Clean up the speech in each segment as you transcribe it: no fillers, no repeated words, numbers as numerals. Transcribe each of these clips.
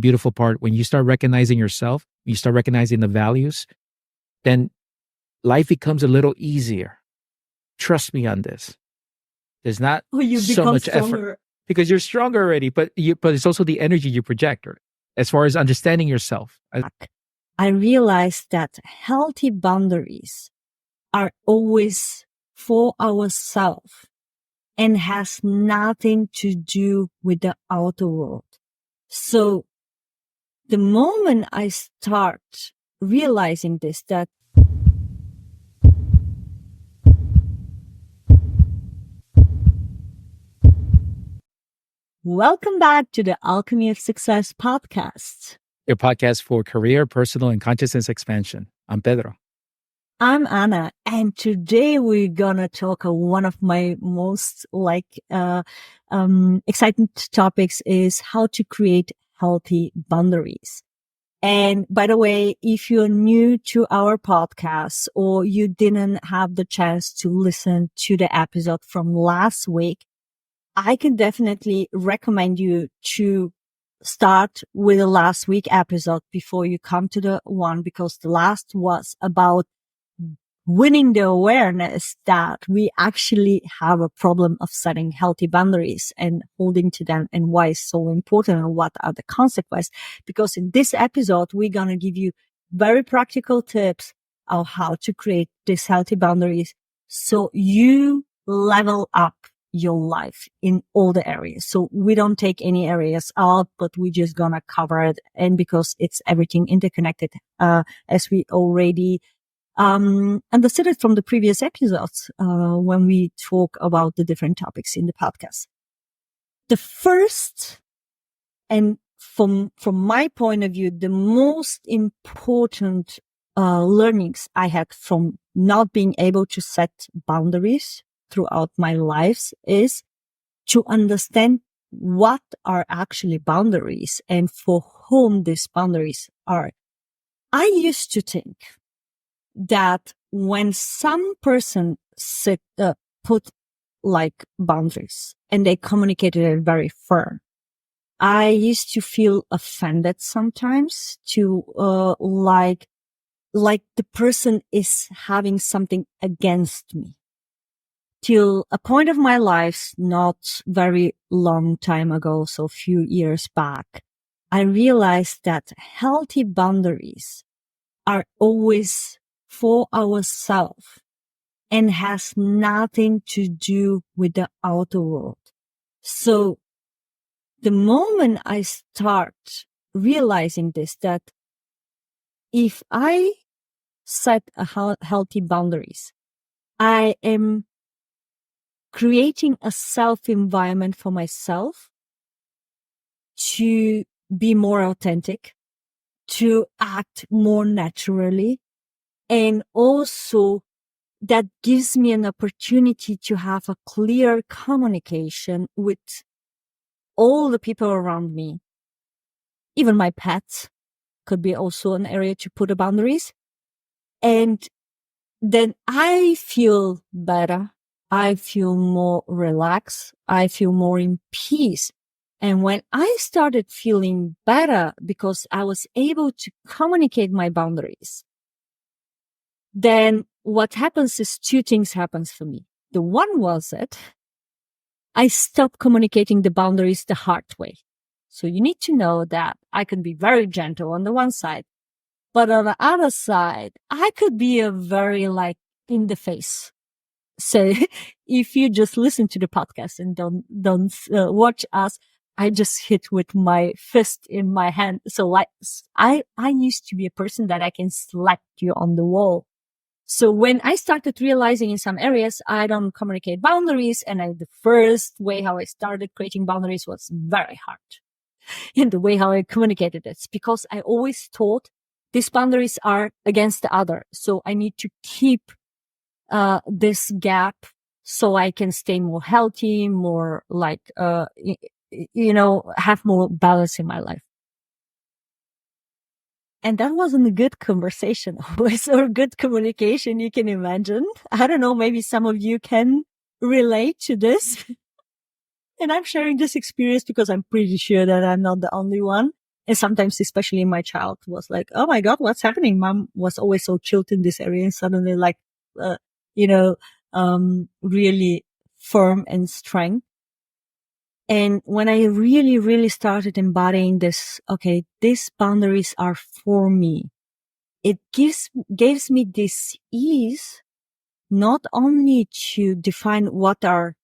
Beautiful part, when you start recognizing yourself, you start recognizing the values, then life becomes a little easier. Trust me on this. There's not you so become much stronger. effort because you're stronger already, but it's also the energy you project as far as understanding yourself. I realized that healthy boundaries are always for ourselves and has nothing to do with the outer world. So the moment I start realizing this, that welcome back to the Alchemy of Success podcast. Your podcast for career, personal, and consciousness expansion. I'm Pedro. I'm Anna, and today we're gonna talk one of my most exciting topics is how to create healthy boundaries. And by the way, if you're new to our podcast or you didn't have the chance to listen to the episode from last week, I can definitely recommend you to start with the last week episode before you come to the one, because the last was about winning the awareness that we actually have a problem of setting healthy boundaries and holding to them, and why it's so important and what are the consequences. Because in this episode, we're going to give you very practical tips of how to create these healthy boundaries so you level up your life in all the areas. So we don't take any areas out, but we're just going to cover it. And because it's everything interconnected, as we already understood it from the previous episodes, when we talk about the different topics in the podcast. The first, and from my point of view, the most important learnings I had from not being able to set boundaries throughout my lives is to understand what are actually boundaries and for whom these boundaries are. I used to think that when some person put like boundaries and they communicated it very firm, I used to feel offended sometimes to like the person is having something against me. Till a point of my life, not very long time ago, so a few years back, I realized that healthy boundaries are always for ourselves and has nothing to do with the outer world. So the moment I start realizing this, that if I set a healthy boundaries, I am creating a self environment for myself to be more authentic, to act more naturally, and also that gives me an opportunity to have a clear communication with all the people around me. Even my pets could be also an area to put the boundaries. And then I feel better. I feel more relaxed. I feel more in peace. And when I started feeling better because I was able to communicate my boundaries, then what happens is two things happens for me. The one was that I stopped communicating the boundaries the hard way. So you need to know that I can be very gentle on the one side, but on the other side, I could be a very in the face. So if you just listen to the podcast and don't watch us, I just hit with my fist in my hand. So I used to be a person that I can slap you on the wall. So when I started realizing in some areas, I don't communicate boundaries. And the first way how I started creating boundaries was very hard. In the way how I communicated it, because I always thought these boundaries are against the other. So I need to keep this gap so I can stay more healthy, more have more balance in my life. And that wasn't a good conversation always, or good communication, you can imagine. I don't know, maybe some of you can relate to this. And I'm sharing this experience because I'm pretty sure that I'm not the only one. And sometimes, especially my child was like, oh my God, what's happening? Mom was always so chilled in this area and suddenly like, uh, you know, really firm and strong. And when I really, really started embodying this, okay, these boundaries are for me. It gives me this ease, not only to define what are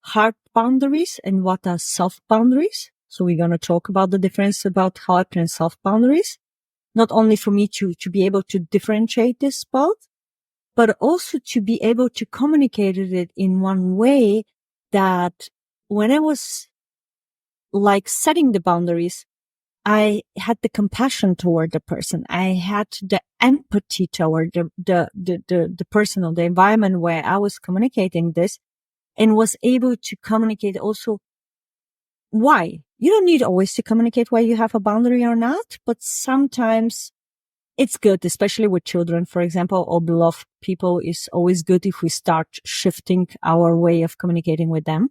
hard boundaries and what are soft boundaries. So we're going to talk about the difference about hard and soft boundaries. Not only for me to be able to differentiate this both, but also to be able to communicate it in one way that when I was like setting the boundaries, I had the compassion toward the person. I had the empathy toward the person or the environment where I was communicating this, and was able to communicate also why. You don't need always to communicate why you have a boundary or not, but sometimes it's good, especially with children, for example, or beloved people. Is always good if we start shifting our way of communicating with them.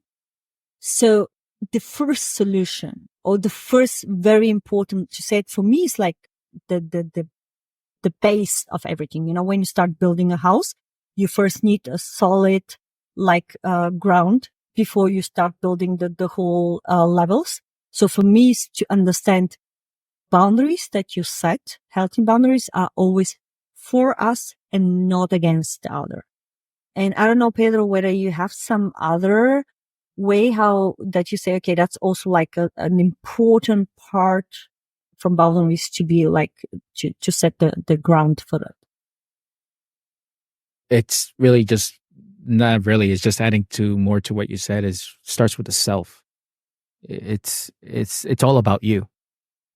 So the first solution, or the first very important to say it for me, is like the base of everything. You know, when you start building a house, you first need a solid ground before you start building the whole levels. So for me, is to understand boundaries that you set. Healthy boundaries are always for us and not against the other. And I don't know, Pedro, whether you have some other way how that you say, okay, that's also like an important part from boundaries to be like to set the ground for that. It's really just not really. It's just adding to more to what you said. Is starts with the self. It's all about you.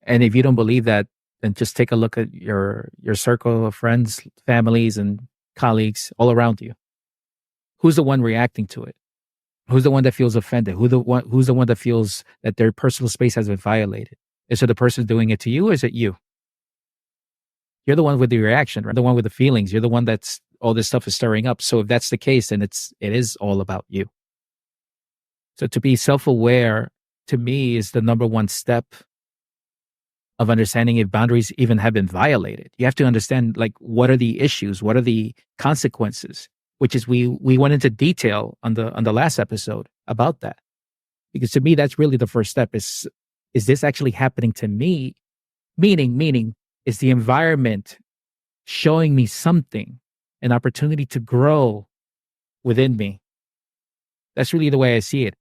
And if you don't believe that, then just take a look at your circle of friends, families, and colleagues all around you. Who's the one reacting to it? Who's the one that feels offended? Who's the one that feels that their personal space has been violated? Is it the person doing it to you, or is it you? You're the one with the reaction, right? The one with the feelings. You're the one that's all this stuff is stirring up. So if that's the case, then it is all about you. So to be self-aware, to me, is the number one step of understanding if boundaries even have been violated. You have to understand, like, what are the issues? What are the consequences? Which is we went into detail on the last episode about that. Because to me, that's really the first step is this actually happening to me? Meaning, is the environment showing me something, an opportunity to grow within me? That's really the way I see it.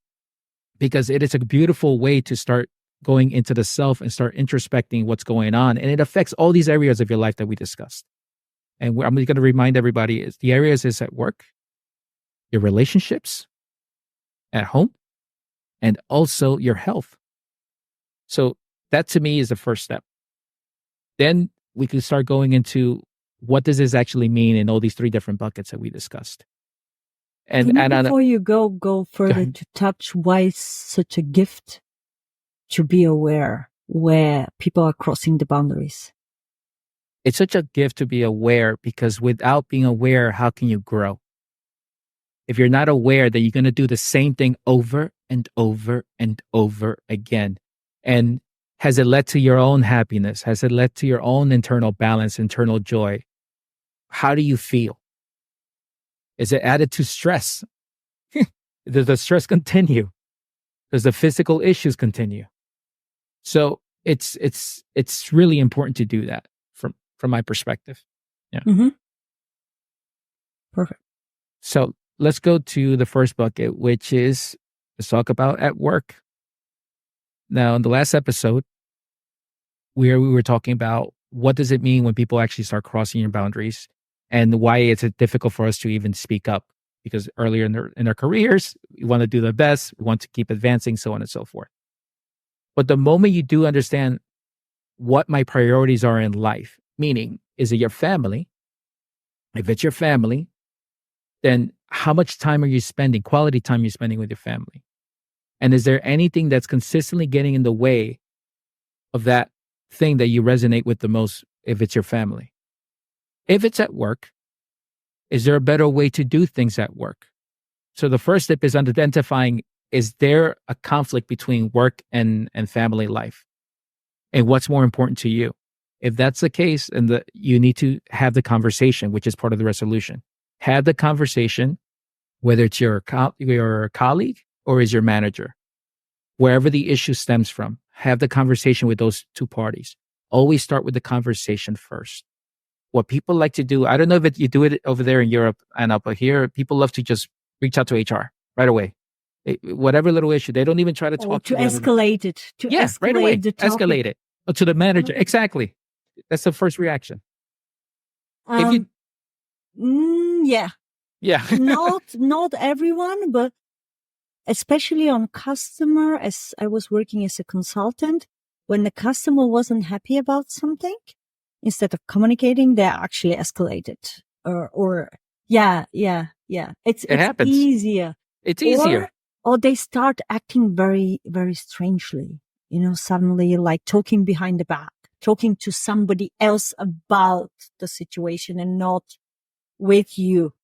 Because it is a beautiful way to start going into the self and start introspecting what's going on. And it affects all these areas of your life that we discussed. And I'm going to remind everybody, is the areas is at work, your relationships, at home, and also your health. So that to me is the first step. Then we can start going into what does this actually mean in all these three different buckets that we discussed. And before you go further to touch why it's such a gift to be aware where people are crossing the boundaries. It's such a gift to be aware, because without being aware, how can you grow? If you're not aware, then you're going to do the same thing over and over and over again. And has it led to your own happiness? Has it led to your own internal balance, internal joy? How do you feel? Is it added to stress? Does the stress continue? Does the physical issues continue? So it's really important to do that from my perspective. Yeah. Mm-hmm. Perfect. So let's go to the first bucket, which is, let's talk about at work. Now, in the last episode, we were talking about what does it mean when people actually start crossing your boundaries, and why it's difficult for us to even speak up, because earlier in our careers, we want to do the best, we want to keep advancing, so on and so forth. But the moment you do understand what my priorities are in life, meaning, is it your family? If it's your family, then how much time are you spending, quality time you're spending with your family? And is there anything that's consistently getting in the way of that thing that you resonate with the most if it's your family? If it's at work, is there a better way to do things at work? So the first step is identifying, is there a conflict between work and family life? and what's more important to you. If that's the case, and you need to have the conversation, which is part of the resolution. Have the conversation, whether it's your colleague or is your manager, wherever the issue stems from. Have the conversation with those two parties. Always start with the conversation first. What people like to do, I don't know if you do it over there in Europe, Anna, but here people love to just reach out to HR right away. Whatever little issue, they don't even try to talk to to escalate it, to yeah, right away. escalate the topic. Escalate it. To the manager. Exactly. That's the first reaction. If you, Yeah. Yeah. not everyone, but especially on customer, as I was working as a consultant, when the customer wasn't happy about something, instead of communicating, they actually escalated. Yeah. It's happens. easier. It's easier. Or they start acting very, very strangely. Suddenly like talking behind the back, talking to somebody else about the situation and not with you.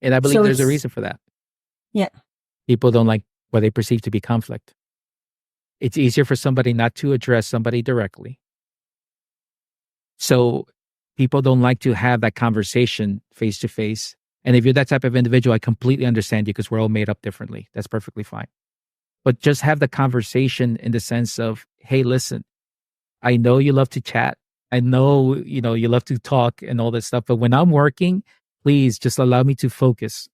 And I believe there's a reason for that. Yeah. People don't like what they perceive to be conflict. It's easier for somebody not to address somebody directly. So people don't like to have that conversation face to face. And if you're that type of individual, I completely understand you because we're all made up differently. That's perfectly fine. But just have the conversation in the sense of, hey, listen, I know you love to chat. I know, you love to talk and all this stuff. But when I'm working, please just allow me to focus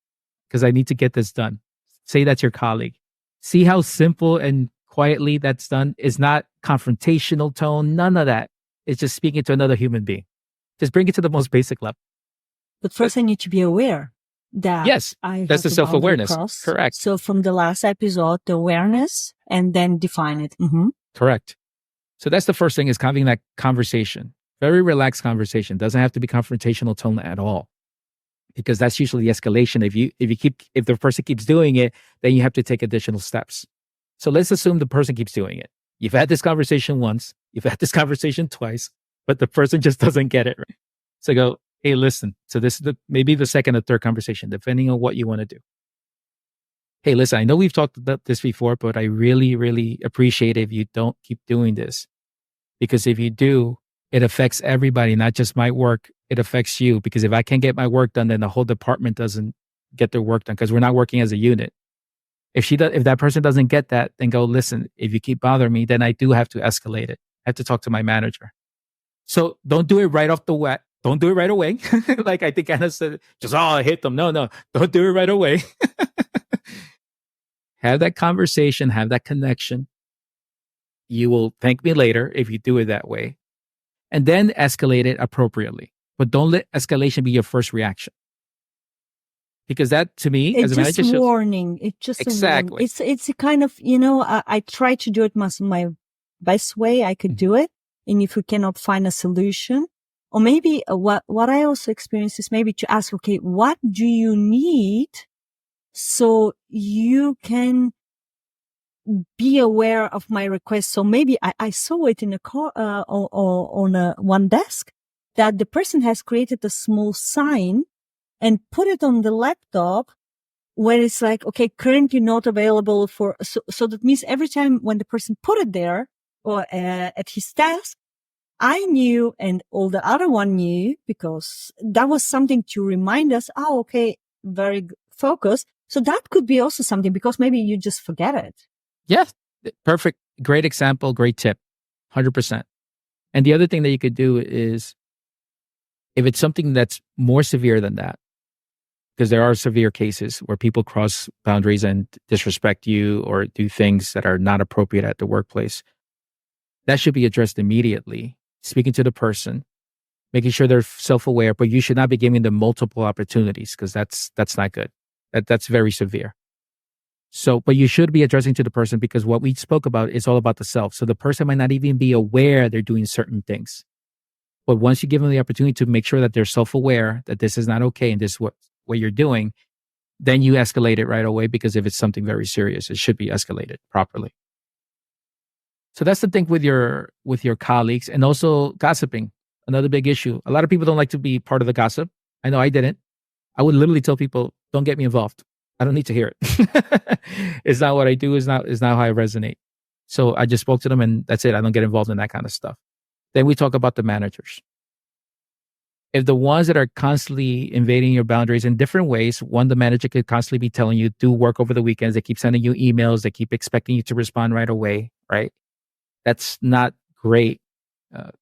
because I need to get this done. Say that's your colleague. See how simple and quietly that's done. It's not confrontational tone, none of that. It's just speaking to another human being. Just bring it to the most basic level. But first I need to be aware that yes, that's the self-awareness. Correct. So from the last episode, the awareness and then define it. Mm-hmm. Correct. So that's the first thing is having that conversation. Very relaxed conversation. Doesn't have to be confrontational tone at all. Because that's usually the escalation. If the person keeps doing it, then you have to take additional steps. So let's assume the person keeps doing it. You've had this conversation once, you've had this conversation twice, but the person just doesn't get it. Right? So go, hey, listen. So this is maybe the second or third conversation, depending on what you want to do. Hey, listen, I know we've talked about this before, but I really, really appreciate it if you don't keep doing this. Because if you do, it affects everybody, not just my work. It affects you because if I can't get my work done, then the whole department doesn't get their work done because we're not working as a unit. If that person doesn't get that, then go, listen, if you keep bothering me, then I do have to escalate it. I have to talk to my manager. So don't do it right off the bat. Don't do it right away. Like I think Anna said, I hit them. No, don't do it right away. Have that conversation, have that connection. You will thank me later if you do it that way. And then escalate it appropriately. But don't let escalation be your first reaction. Because that, to me, as a manager, it's just warning. It's just exactly. It's a kind of, I try to do it my best way I could do it. And if we cannot find a solution, or maybe what I also experience is maybe to ask, okay, what do you need so you can be aware of my request? So maybe I saw it in a car, on one desk that the person has created a small sign and put it on the laptop where it's like, okay, currently not available so that means every time when the person put it there or at his desk, I knew and all the other one knew because that was something to remind us, okay, very focused. So that could be also something because maybe you just forget it. Yes. Perfect. Great example. Great tip. 100%. And the other thing that you could do is if it's something that's more severe than that, because there are severe cases where people cross boundaries and disrespect you or do things that are not appropriate at the workplace, that should be addressed immediately. Speaking to the person, making sure they're self-aware, but you should not be giving them multiple opportunities because that's not good. That's very severe. So, but you should be addressing to the person because what we spoke about is all about the self. So the person might not even be aware they're doing certain things. But once you give them the opportunity to make sure that they're self-aware, that this is not okay and this is what you're doing, then you escalate it right away because if it's something very serious, it should be escalated properly. So that's the thing with your colleagues and also gossiping, another big issue. A lot of people don't like to be part of the gossip. I know I didn't. I would literally tell people, don't get me involved. I don't need to hear it. It's not what I do. It's not how I resonate. So I just spoke to them and that's it. I don't get involved in that kind of stuff. Then we talk about the managers. If the ones that are constantly invading your boundaries in different ways, one, the manager could constantly be telling you, do work over the weekends. They keep sending you emails. They keep expecting you to respond right away, right? That's not great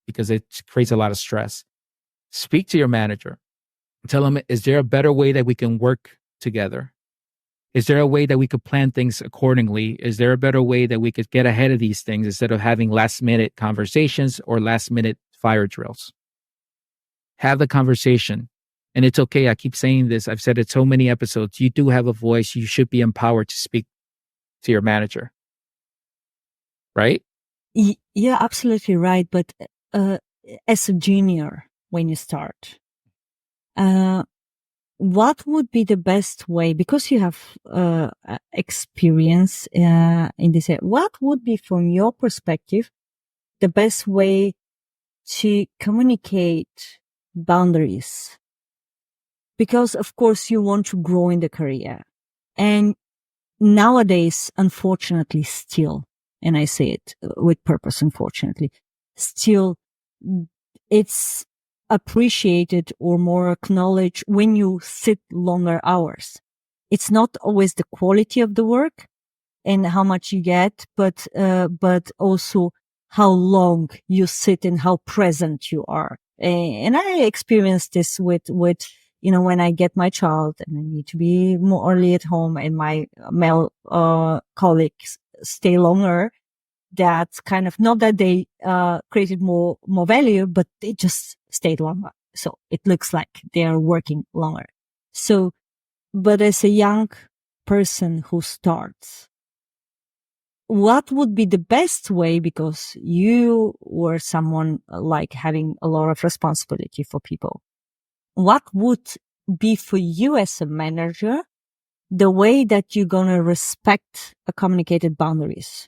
because it creates a lot of stress. Speak to your manager. Tell them, is there a better way that we can work together? Is there a way that we could plan things accordingly? Is there a better way that we could get ahead of these things instead of having last minute conversations or last minute fire drills? Have the conversation. And it's okay. I keep saying this. I've said it so many episodes. You do have a voice. You should be empowered to speak to your manager. Right? Yeah, absolutely right. But as a junior, when you start, what would be the best way, because you have experience in this area, what would be, from your perspective, the best way to communicate boundaries? Because of course you want to grow in the career, and nowadays, unfortunately, still, and I say it with purpose, unfortunately, still, it's appreciated or more acknowledged when you sit longer hours. It's not always the quality of the work and how much you get, but also how long you sit and how present you are. And I experienced this with, when I get my child and I need to be more early at home and my male, colleagues stay longer. That's kind of not that they, created more value, but they just stayed longer. So it looks like they're working longer. So, but as a young person who starts, what would be the best way? Because you were someone like having a lot of responsibility for people. What would be for you as a manager the way that you're going to respect a communicated boundaries?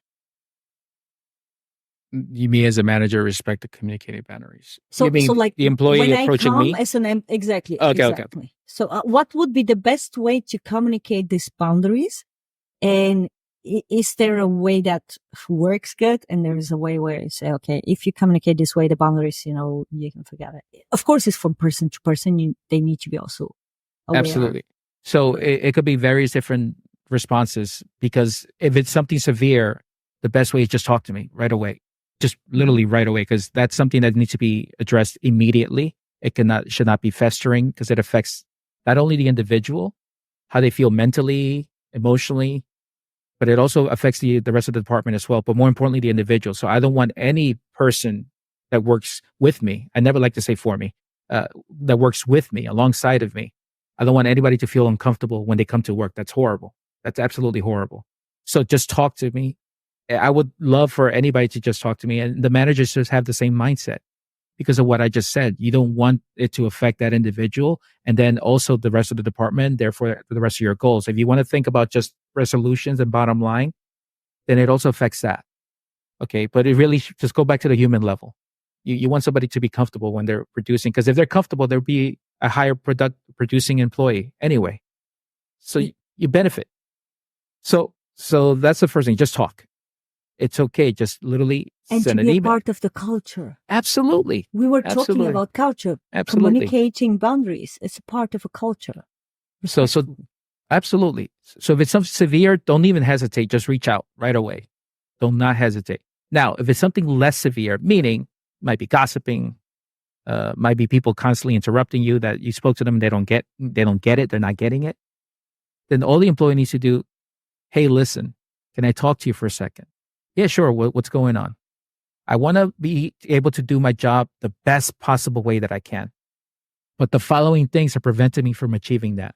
You mean as a manager, respect the communicated boundaries? So, you mean so like the employee when approaching I come me? as an exactly, Okay. exactly. So, what would be the best way to communicate these boundaries? And is there a way that works good? And there is a way where you say, okay, if you communicate this way, the boundaries, you can forget it. Of course, it's from person to person. They need to be also aware. Absolutely. So it could be various different responses, because if it's something severe, the best way is just talk to me right away. Just literally right away, because that's something that needs to be addressed immediately. It should not be festering, because it affects not only the individual, how they feel mentally, emotionally, but it also affects the rest of the department as well. But more importantly, the individual. So I don't want any person that works with me. I never like to say for me, that works with me, alongside of me. I don't want anybody to feel uncomfortable when they come to work. That's horrible. That's absolutely horrible. So just talk to me. I would love for anybody to just talk to me, and the managers just have the same mindset because of what I just said. You don't want it to affect that individual and then also the rest of the department, therefore the rest of your goals. If you want to think about just resolutions and bottom line, then it also affects that. Okay. But it really just go back to the human level. You want somebody to be comfortable when they're producing, because if they're comfortable, there'll be a higher producing employee anyway. So you benefit. So that's the first thing. Just talk. It's okay. Just literally and send to an be email. a part of the culture. Absolutely. We were talking Absolutely. about culture. Absolutely. Communicating boundaries. It's a part of a culture. So absolutely. So if it's something severe, don't even hesitate. Just reach out right away. Do not hesitate. Now, if it's something less severe, meaning might be gossiping, might be people constantly interrupting you, that you spoke to them and they don't get it, they're not getting it, then all the employee needs to do, hey, listen, can I talk to you for a second? Yeah, sure. What's going on? I want to be able to do my job the best possible way that I can. But the following things are preventing me from achieving that.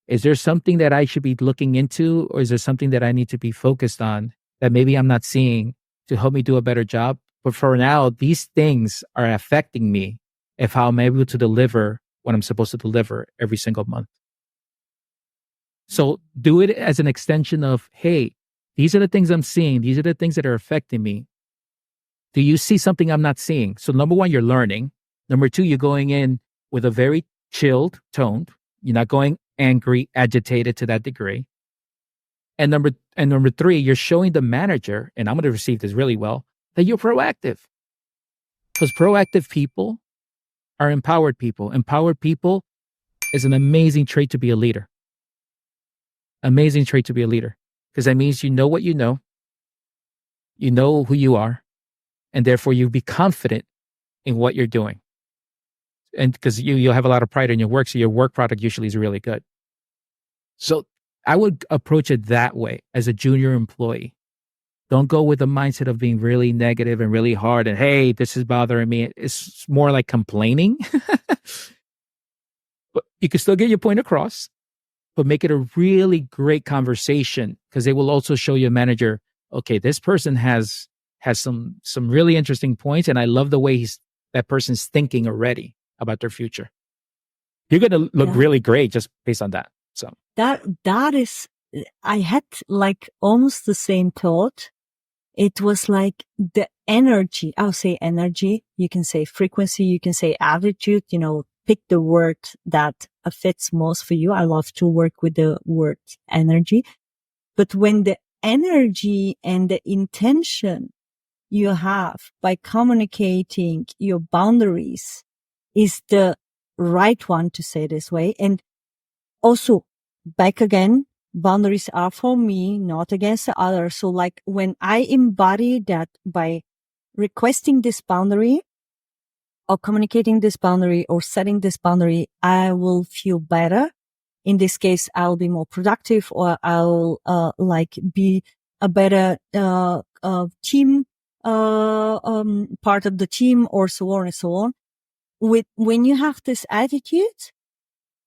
Is there something that I should be looking into, or is there something that I need to be focused on that maybe I'm not seeing to help me do a better job? But for now, these things are affecting me if how I'm able to deliver what I'm supposed to deliver every single month. So do it as an extension of, hey, these are the things I'm seeing. These are the things that are affecting me. Do you see something I'm not seeing? So number one, you're learning. Number two, you're going in with a very chilled tone. You're not going angry, agitated to that degree. And number three, you're showing the manager, and I'm going to receive this really well, that you're proactive. Because proactive people are empowered people. Empowered people is an amazing trait to be a leader. Amazing trait to be a leader. Because that means you know what you know who you are, and therefore you be confident in what you're doing. And because you'll have a lot of pride in your work, so your work product usually is really good. So I would approach it that way as a junior employee. Don't go with the mindset of being really negative and really hard and, hey, this is bothering me. It's more like complaining. But you can still get your point across, but make it a really great conversation, because they will also show your manager, okay, this person has some really interesting points, and I love the way that person's thinking already about their future. You're going to look really great just based on that. So that is, I had like almost the same thought. It was like the energy. I'll say energy. You can say frequency. You can say attitude. Pick the word that fits most for you. I love to work with the word energy. But when the energy and the intention you have by communicating your boundaries is the right one, to say this way. And also, back again, boundaries are for me, not against the other. So like when I embody that by requesting this boundary or communicating this boundary or setting this boundary, I will feel better. In this case, I'll be more productive, or I'll be a better team part of the team, or so on and so on. When you have this attitude,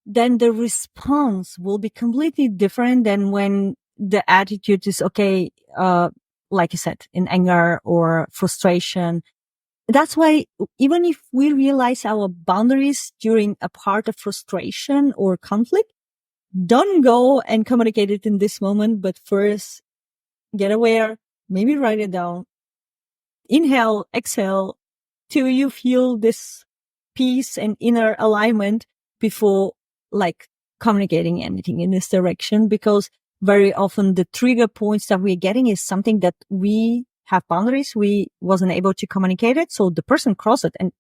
then the response will be completely different than when the attitude is okay, like I said, in anger or frustration. That's why even if we realize our boundaries during a part of frustration or conflict, don't go and communicate it in this moment, but first get aware, maybe write it down, inhale, exhale, till you feel this peace and inner alignment before like communicating anything in this direction. Because very often the trigger points that we're getting is something that we have boundaries. We wasn't able to communicate it. So the person crossed it. And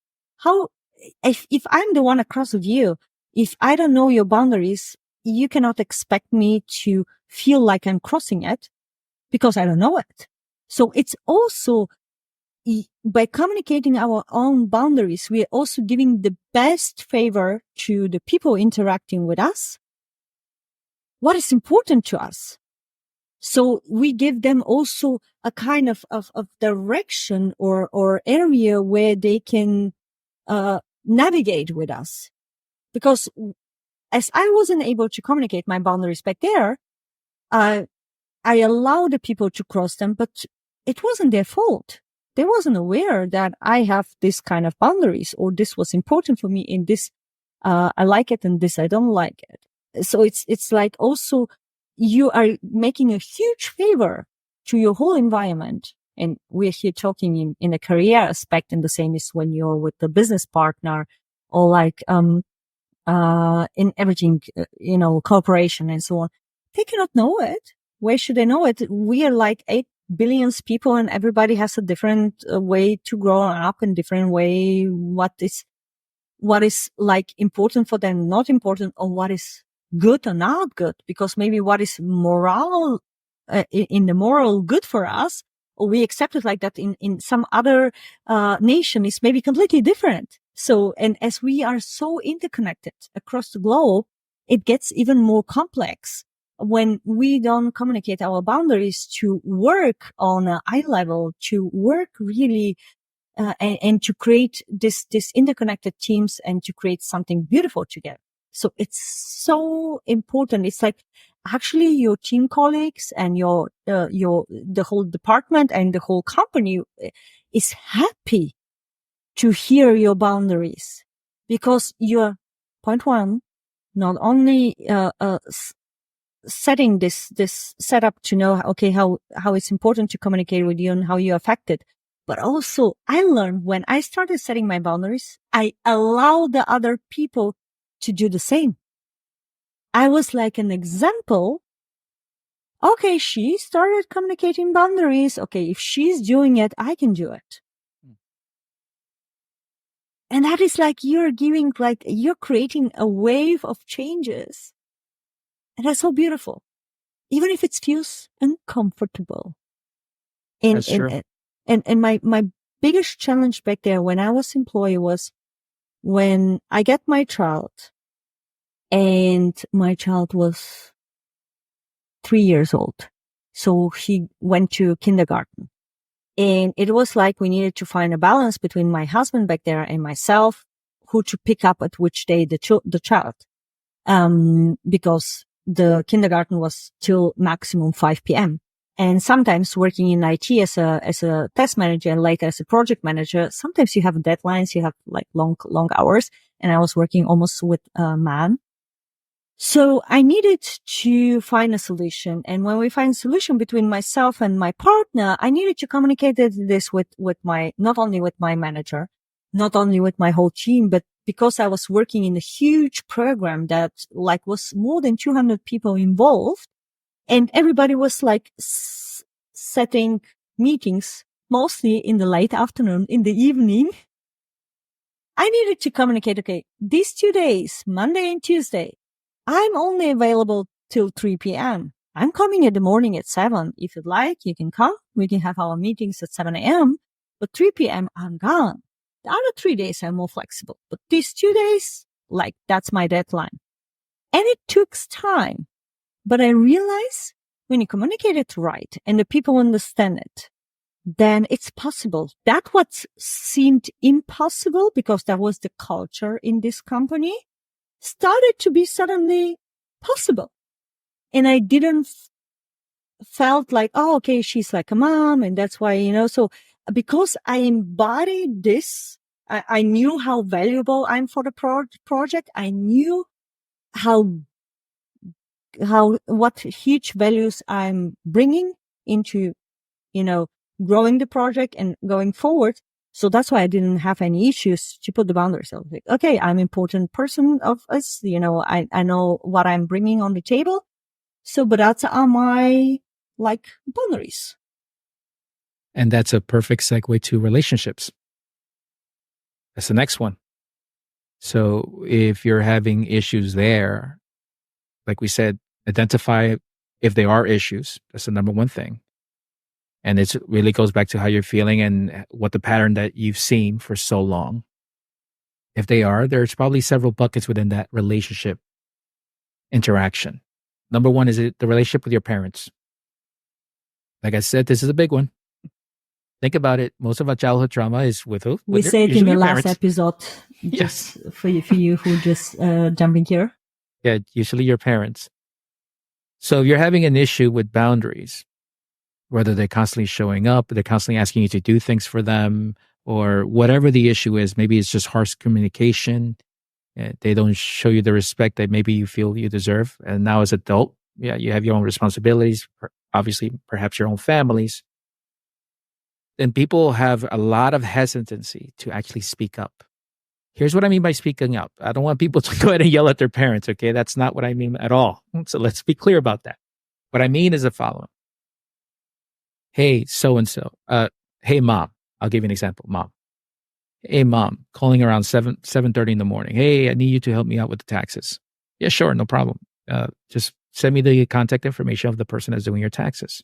if I'm the one across with you, if I don't know your boundaries, you cannot expect me to feel like I'm crossing it because I don't know it. So it's also by communicating our own boundaries, we are also giving the best favor to the people interacting with us. What is important to us? So we give them also a kind of direction or area where they can navigate with us. Because as I wasn't able to communicate my boundaries back there, I allowed the people to cross them, but it wasn't their fault. They wasn't aware that I have this kind of boundaries, or this was important for me in this, I like it, and this I don't like it. So it's like also you are making a huge favor to your whole environment. And we're here talking in a career aspect, and the same is when you're with the business partner or like, in everything, cooperation and so on. They cannot know it. Where should they know it? We are like 8 billion people, and everybody has a different way to grow up, and different way what is like important for them, not important, or what is good or not good. Because maybe what is moral in the moral good for us, or we accept it like that in some other nation, is maybe completely different. So, and as we are so interconnected across the globe, it gets even more complex when we don't communicate our boundaries to work on an eye level, to work really, and to create this interconnected teams and to create something beautiful together. So it's so important. It's like actually your team colleagues and the whole department and the whole company is happy to hear your boundaries, because you're point one, not only, setting this setup to know, okay, how it's important to communicate with you and how you affect it. But also I learned when I started setting my boundaries, I allow the other people to do the same. I was like an example okay, she started communicating boundaries. Okay, if she's doing it, I can do it. And that is like you're creating a wave of changes. And that's so beautiful. Even if it feels uncomfortable. And, That's true. my biggest challenge back there when I was employee was when I get my child, and my child was 3 years old. So he went to kindergarten, and it was like we needed to find a balance between my husband back there and myself, who to pick up at which day the child. Because the kindergarten was till maximum 5 p.m. And sometimes working in IT as a test manager and later as a project manager, sometimes you have deadlines, you have like long hours. And I was working almost with a man. So I needed to find a solution. And when we find a solution between myself and my partner, I needed to communicate this with not only with my manager, not only with my whole team, but because I was working in a huge program that like was more than 200 people involved, and everybody was like setting meetings mostly in the late afternoon, in the evening. I needed to communicate, okay, these 2 days, Monday and Tuesday, I'm only available till 3 p.m. I'm coming in the morning at 7. If you'd like, you can come. We can have our meetings at 7 a.m. But 3 p.m., I'm gone. The other 3 days, I'm more flexible. But these 2 days, like, that's my deadline. And it took time. But I realized when you communicate it right and the people understand it, then it's possible. That what seemed impossible because that was the culture in this company started to be suddenly possible. And I didn't felt like, oh, okay, she's like a mom. And that's why, so because I embodied this, I knew how valuable I'm for the project. I knew what huge values I'm bringing into, growing the project and going forward. So that's why I didn't have any issues to put the boundaries. I was like, okay, I'm an important person of us. I know what I'm bringing on the table. So, but that's my boundaries. And that's a perfect segue to relationships. That's the next one. So if you're having issues there, like we said, identify if there are issues. That's the number one thing. And it really goes back to how you're feeling and what the pattern that you've seen for so long. If they are, there's probably several buckets within that relationship interaction. Number one is the relationship with your parents. Like I said, this is a big one. Think about it. Most of our childhood trauma is with we said in the last parents. Episode, just yes. for you who just jumping here. Yeah, usually your parents. So if you're having an issue with boundaries, whether they're constantly showing up, they're constantly asking you to do things for them, or whatever the issue is, maybe it's just harsh communication. They don't show you the respect that maybe you feel you deserve. And now as an adult, yeah, you have your own responsibilities, obviously, perhaps your own families. And people have a lot of hesitancy to actually speak up. Here's what I mean by speaking up. I don't want people to go ahead and yell at their parents, okay? That's not what I mean at all. So let's be clear about that. What I mean is the following. Hey, so-and-so. Hey, mom. I'll give you an example. Mom. Hey, mom. Calling around 7:30 in the morning. Hey, I need you to help me out with the taxes. Yeah, sure. No problem. Just send me the contact information of the person that's doing your taxes.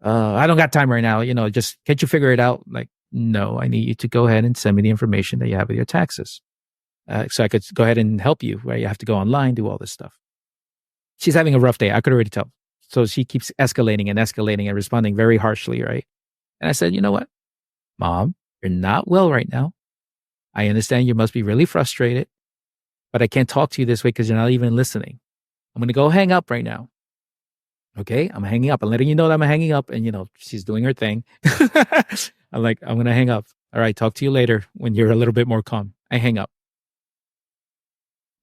I don't got time right now. Just can't you figure it out? Like, no, I need you to go ahead and send me the information that you have with your taxes. So I could go ahead and help you where you have to go online, do all this stuff. She's having a rough day. I could already tell. So she keeps escalating and responding very harshly, right? And I said, you know what? Mom, you're not well right now. I understand you must be really frustrated, but I can't talk to you this way because you're not even listening. I'm going to go hang up right now. Okay, I'm hanging up. I'm letting you know that I'm hanging up. And, she's doing her thing. I'm like, I'm going to hang up. All right, talk to you later when you're a little bit more calm. I hang up.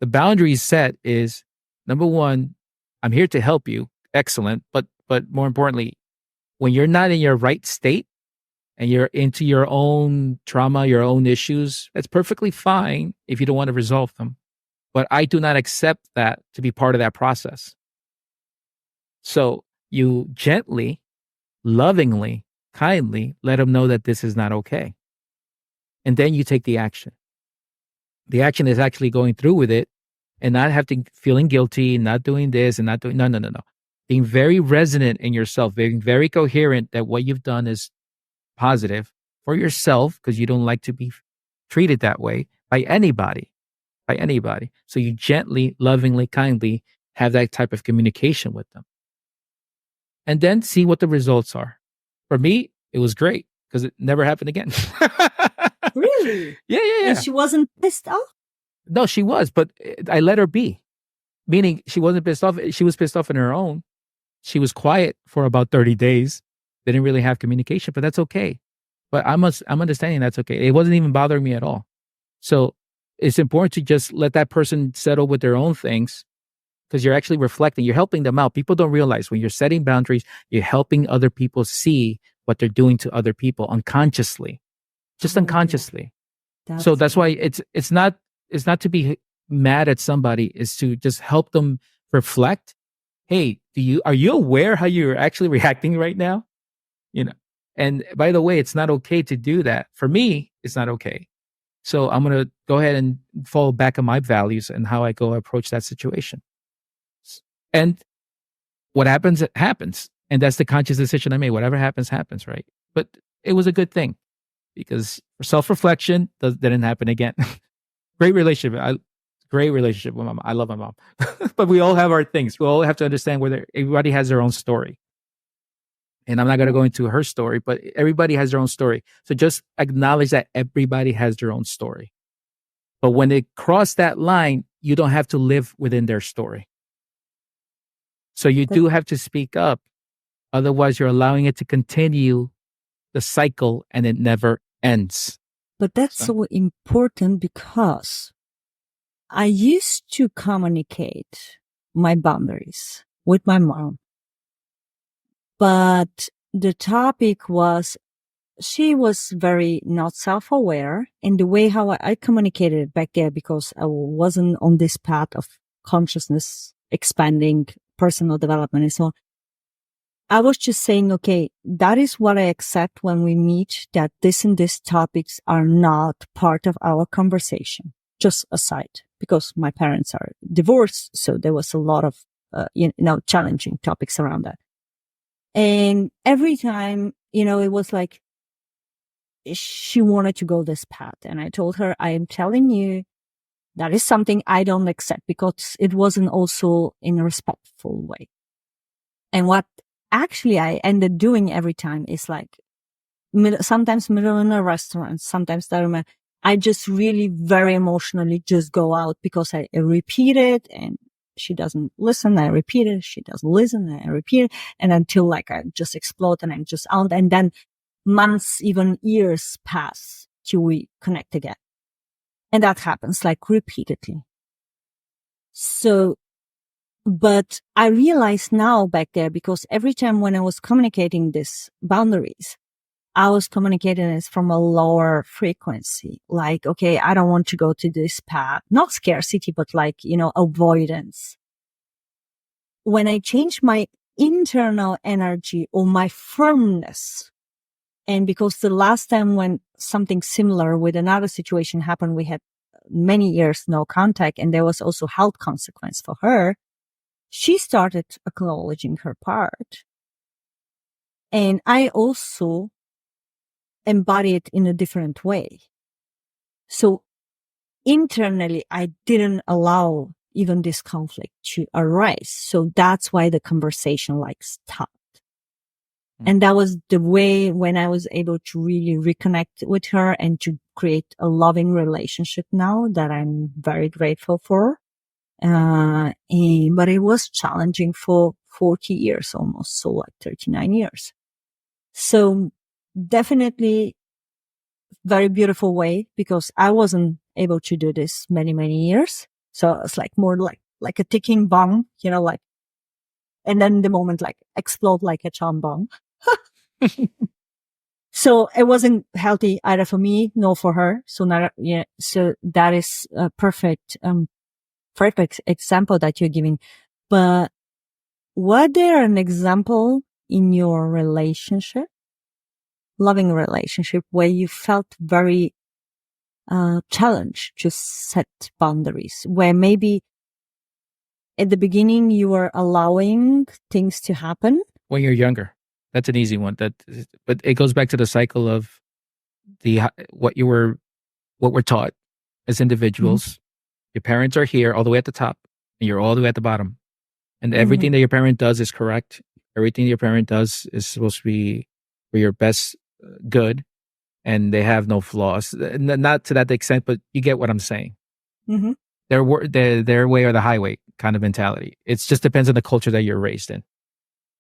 The boundary set is, number one, I'm here to help you. Excellent. But more importantly, when you're not in your right state and you're into your own trauma, your own issues, that's perfectly fine if you don't want to resolve them. But I do not accept that to be part of that process. So you gently, lovingly, kindly let them know that this is not okay. And then you take the action. The action is actually going through with it and not having feeling guilty, not doing this and not doing no. Being very resonant in yourself, being very coherent that what you've done is positive for yourself because you don't like to be treated that way by anybody, by anybody. So you gently, lovingly, kindly have that type of communication with them. And then see what the results are. For me, it was great because it never happened again. Really? Yeah. And she wasn't pissed off? No, she was, but I let her be. Meaning she wasn't pissed off. She was pissed off on her own. She was quiet for about 30 days. They didn't really have communication, but that's okay. But I'm understanding that's okay. It wasn't even bothering me at all. So it's important to just let that person settle with their own things because you're actually reflecting. You're helping them out. People don't realize when you're setting boundaries, you're helping other people see what they're doing to other people unconsciously, just unconsciously. So that's why it's not to be mad at somebody. Is to just help them reflect. Hey, are you aware how you're actually reacting right now? And by the way, it's not okay to do that. For me, it's not okay. So I'm going to go ahead and fall back on my values and how I go approach that situation. And what happens, it happens. And that's the conscious decision I made. Whatever happens, happens, right? But it was a good thing because self-reflection didn't happen again. Great relationship. Great relationship with my mom. I love my mom. But we all have our things. We all have to understand everybody has their own story. And I'm not going to go into her story, but everybody has their own story. So just acknowledge that everybody has their own story. But when they cross that line, you don't have to live within their story. So you do have to speak up. Otherwise, you're allowing it to continue the cycle and it never ends. But that's so important because I used to communicate my boundaries with my mom. But the topic was, she was very not self-aware in the way how I communicated back there because I wasn't on this path of consciousness, expanding personal development and so on. I was just saying, okay, that is what I accept when we meet, that this and this topics are not part of our conversation, just aside, because my parents are divorced. So there was a lot of, challenging topics around that. And every time, it was like she wanted to go this path. And I told her, I am telling you, that is something I don't accept because it wasn't also in a respectful way. And what actually I ended doing every time is like, sometimes middle in a restaurant, sometimes I just really very emotionally just go out because I repeat it and she doesn't listen. I repeat it. She doesn't listen. I repeat it. And until I just explode and I'm just out. And then months, even years pass till we connect again. And that happens like repeatedly. So, but I realize now back there, because every time when I was communicating these boundaries, I was communicating it from a lower frequency. Like, okay, I don't want to go to this path, not scarcity, but like, avoidance. When I change my internal energy or my firmness, and because the last time when something similar with another situation happened, we had many years no contact and there was also health consequence for her. She started acknowledging her part. And I also embody it in a different way. So internally, I didn't allow even this conflict to arise. So that's why the conversation stopped. And that was the way when I was able to really reconnect with her and to create a loving relationship now that I'm very grateful for. But it was challenging for 40 years almost. So 39 years. So definitely very beautiful way because I wasn't able to do this many, many years. So it's more like a ticking bomb, and then the moment explode like a charm bomb. So it wasn't healthy either for me, nor for her. So so that is a perfect example that you're giving. But was there an example in your relationship, loving relationship, where you felt very challenged to set boundaries, where maybe at the beginning you were allowing things to happen? When you're younger, that's an easy one. But it goes back to the cycle of what we're taught as individuals. Your parents are here all the way at the top, and you're all the way at the bottom. And everything that your parent does is correct. Everything your parent does is supposed to be for your best good, and they have no flaws. Not to that extent, but you get what I'm saying. Mm-hmm. Their way or the highway kind of mentality. It just depends on the culture that you're raised in.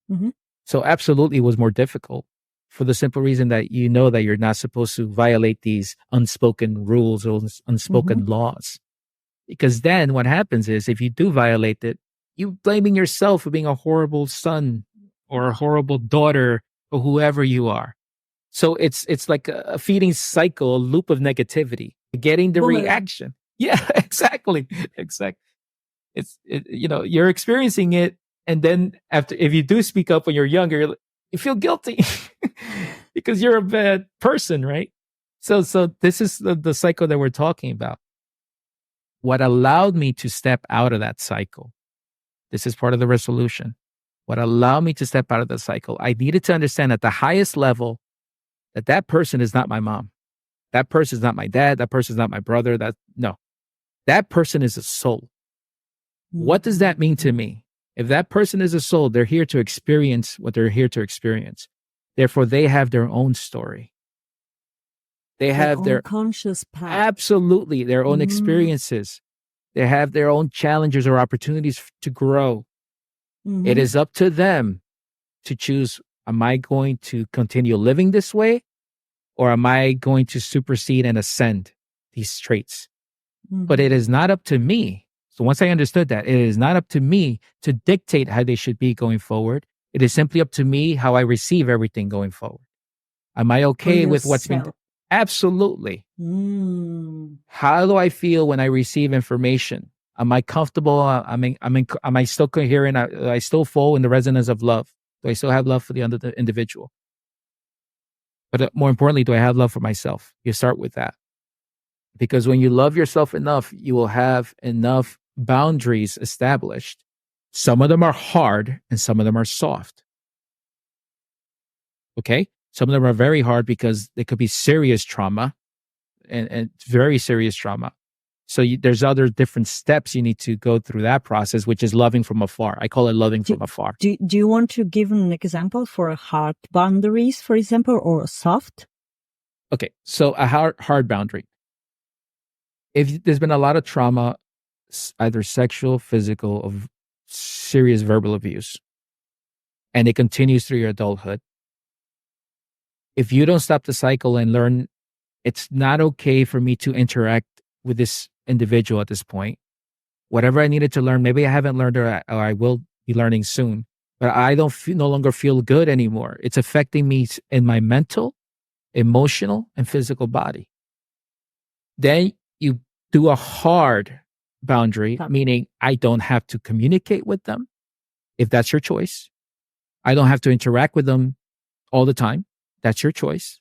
Mm-hmm. So absolutely it was more difficult for the simple reason that you know that you're not supposed to violate these unspoken rules or unspoken laws. Because then what happens is if you do violate it, you're blaming yourself for being a horrible son or a horrible daughter or whoever you are. So it's like a feeding cycle, a loop of negativity, getting the reaction. Yeah, exactly. Exactly. You're experiencing it. And then if you do speak up when you're younger, you feel guilty because you're a bad person, right? So this is the cycle that we're talking about. What allowed me to step out of that cycle, this is part of the resolution. What allowed me to step out of the cycle, I needed to understand at the highest level that person is not my mom. That person is not my dad. That person is not my brother. That person is a soul. What does that mean to me? If that person is a soul, they're here to experience what they're here to experience. Therefore, they have their own story. They have their conscious path. Absolutely, their own experiences. They have their own challenges or opportunities to grow. It is up to them to choose, am I going to continue living this way? Or am I going to supersede and ascend these traits? But it is not up to me. So once I understood that, it is not up to me to dictate how they should be going forward. It is simply up to me how I receive everything going forward. Am I okay with what's been? Absolutely. How do I feel when I receive information? Am I comfortable? Am I still coherent? Do I still fall in the resonance of love? Do I still have love for the other individual? But more importantly, do I have love for myself? You start with that. Because when you love yourself enough, you will have enough boundaries established. Some of them are hard and some of them are soft. Okay? Some of them are very hard because they could be serious trauma and very serious trauma. So there's other different steps you need to go through that process, which is loving from afar. I call it loving from afar. Do you want to give an example for a hard boundaries, for example, or a soft? Okay, so a hard boundary. If there's been a lot of trauma, either sexual, physical, of serious verbal abuse, and it continues through your adulthood, if you don't stop the cycle and learn, it's not okay for me to interact with this individual at this point. Whatever I needed to learn, maybe I haven't learned or I will be learning soon, but I no longer feel good anymore. It's affecting me in my mental, emotional, and physical body. Then you do a hard boundary, meaning I don't have to communicate with them if that's your choice. I don't have to interact with them all the time. That's your choice.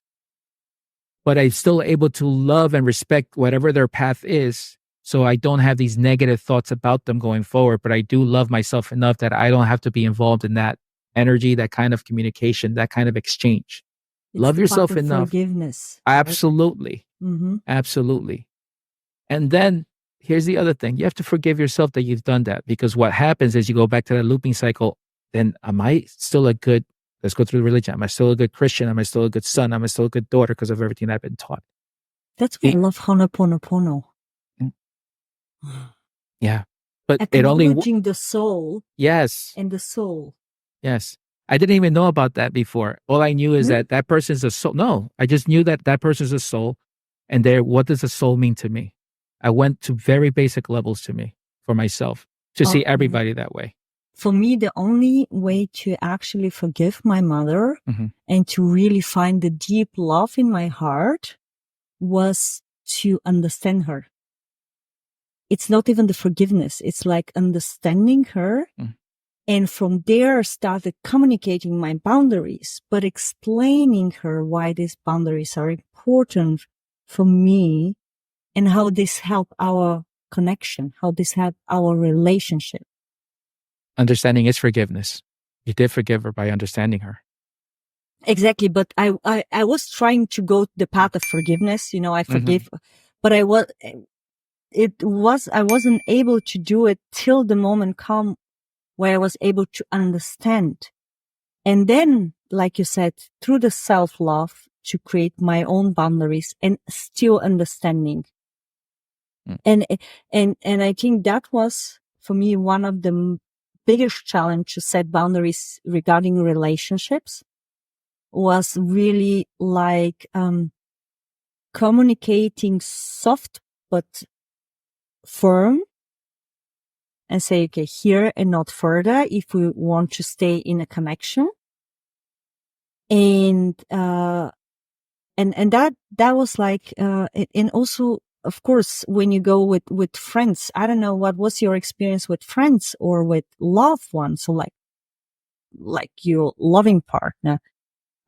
But I'm still able to love and respect whatever their path is. So I don't have these negative thoughts about them going forward, but I do love myself enough that I don't have to be involved in that energy, that kind of communication, that kind of exchange. Love yourself enough. Forgiveness. Absolutely. Absolutely. And then here's the other thing. You have to forgive yourself that you've done that, because what happens is you go back to that looping cycle. Then am I still a good, let's go through the religion. Am I still a good Christian? Am I still a good son? Am I still a good daughter because of everything I've been taught? That's why I love Ho'oponopono. Yeah. But acknowledging the soul. Yes. And the soul. Yes. I didn't even know about that before. All I knew is that person's a soul. No, I just knew that person's a soul. And what does a soul mean to me? I went to very basic levels to me, for myself, to see everybody that way. For me, the only way to actually forgive my mother and to really find the deep love in my heart was to understand her. It's not even the forgiveness. It's like understanding her And from there, I started communicating my boundaries, but explaining her why these boundaries are important for me and how this help our connection, how this help our relationship. Understanding is forgiveness. You did forgive her by understanding her. Exactly. But I was trying to go the path of forgiveness. You know, I forgive, but I wasn't able to do it till the moment come where I was able to understand. And then, like you said, through the self-love to create my own boundaries and still understanding. And I think that was for me one of the biggest challenge to set boundaries regarding relationships was really like, communicating soft, but firm and say, okay, here and not further if we want to stay in a connection. And that was like, and also, of course, when you go with friends, I don't know, what was your experience with friends or with loved ones? So like your loving partner.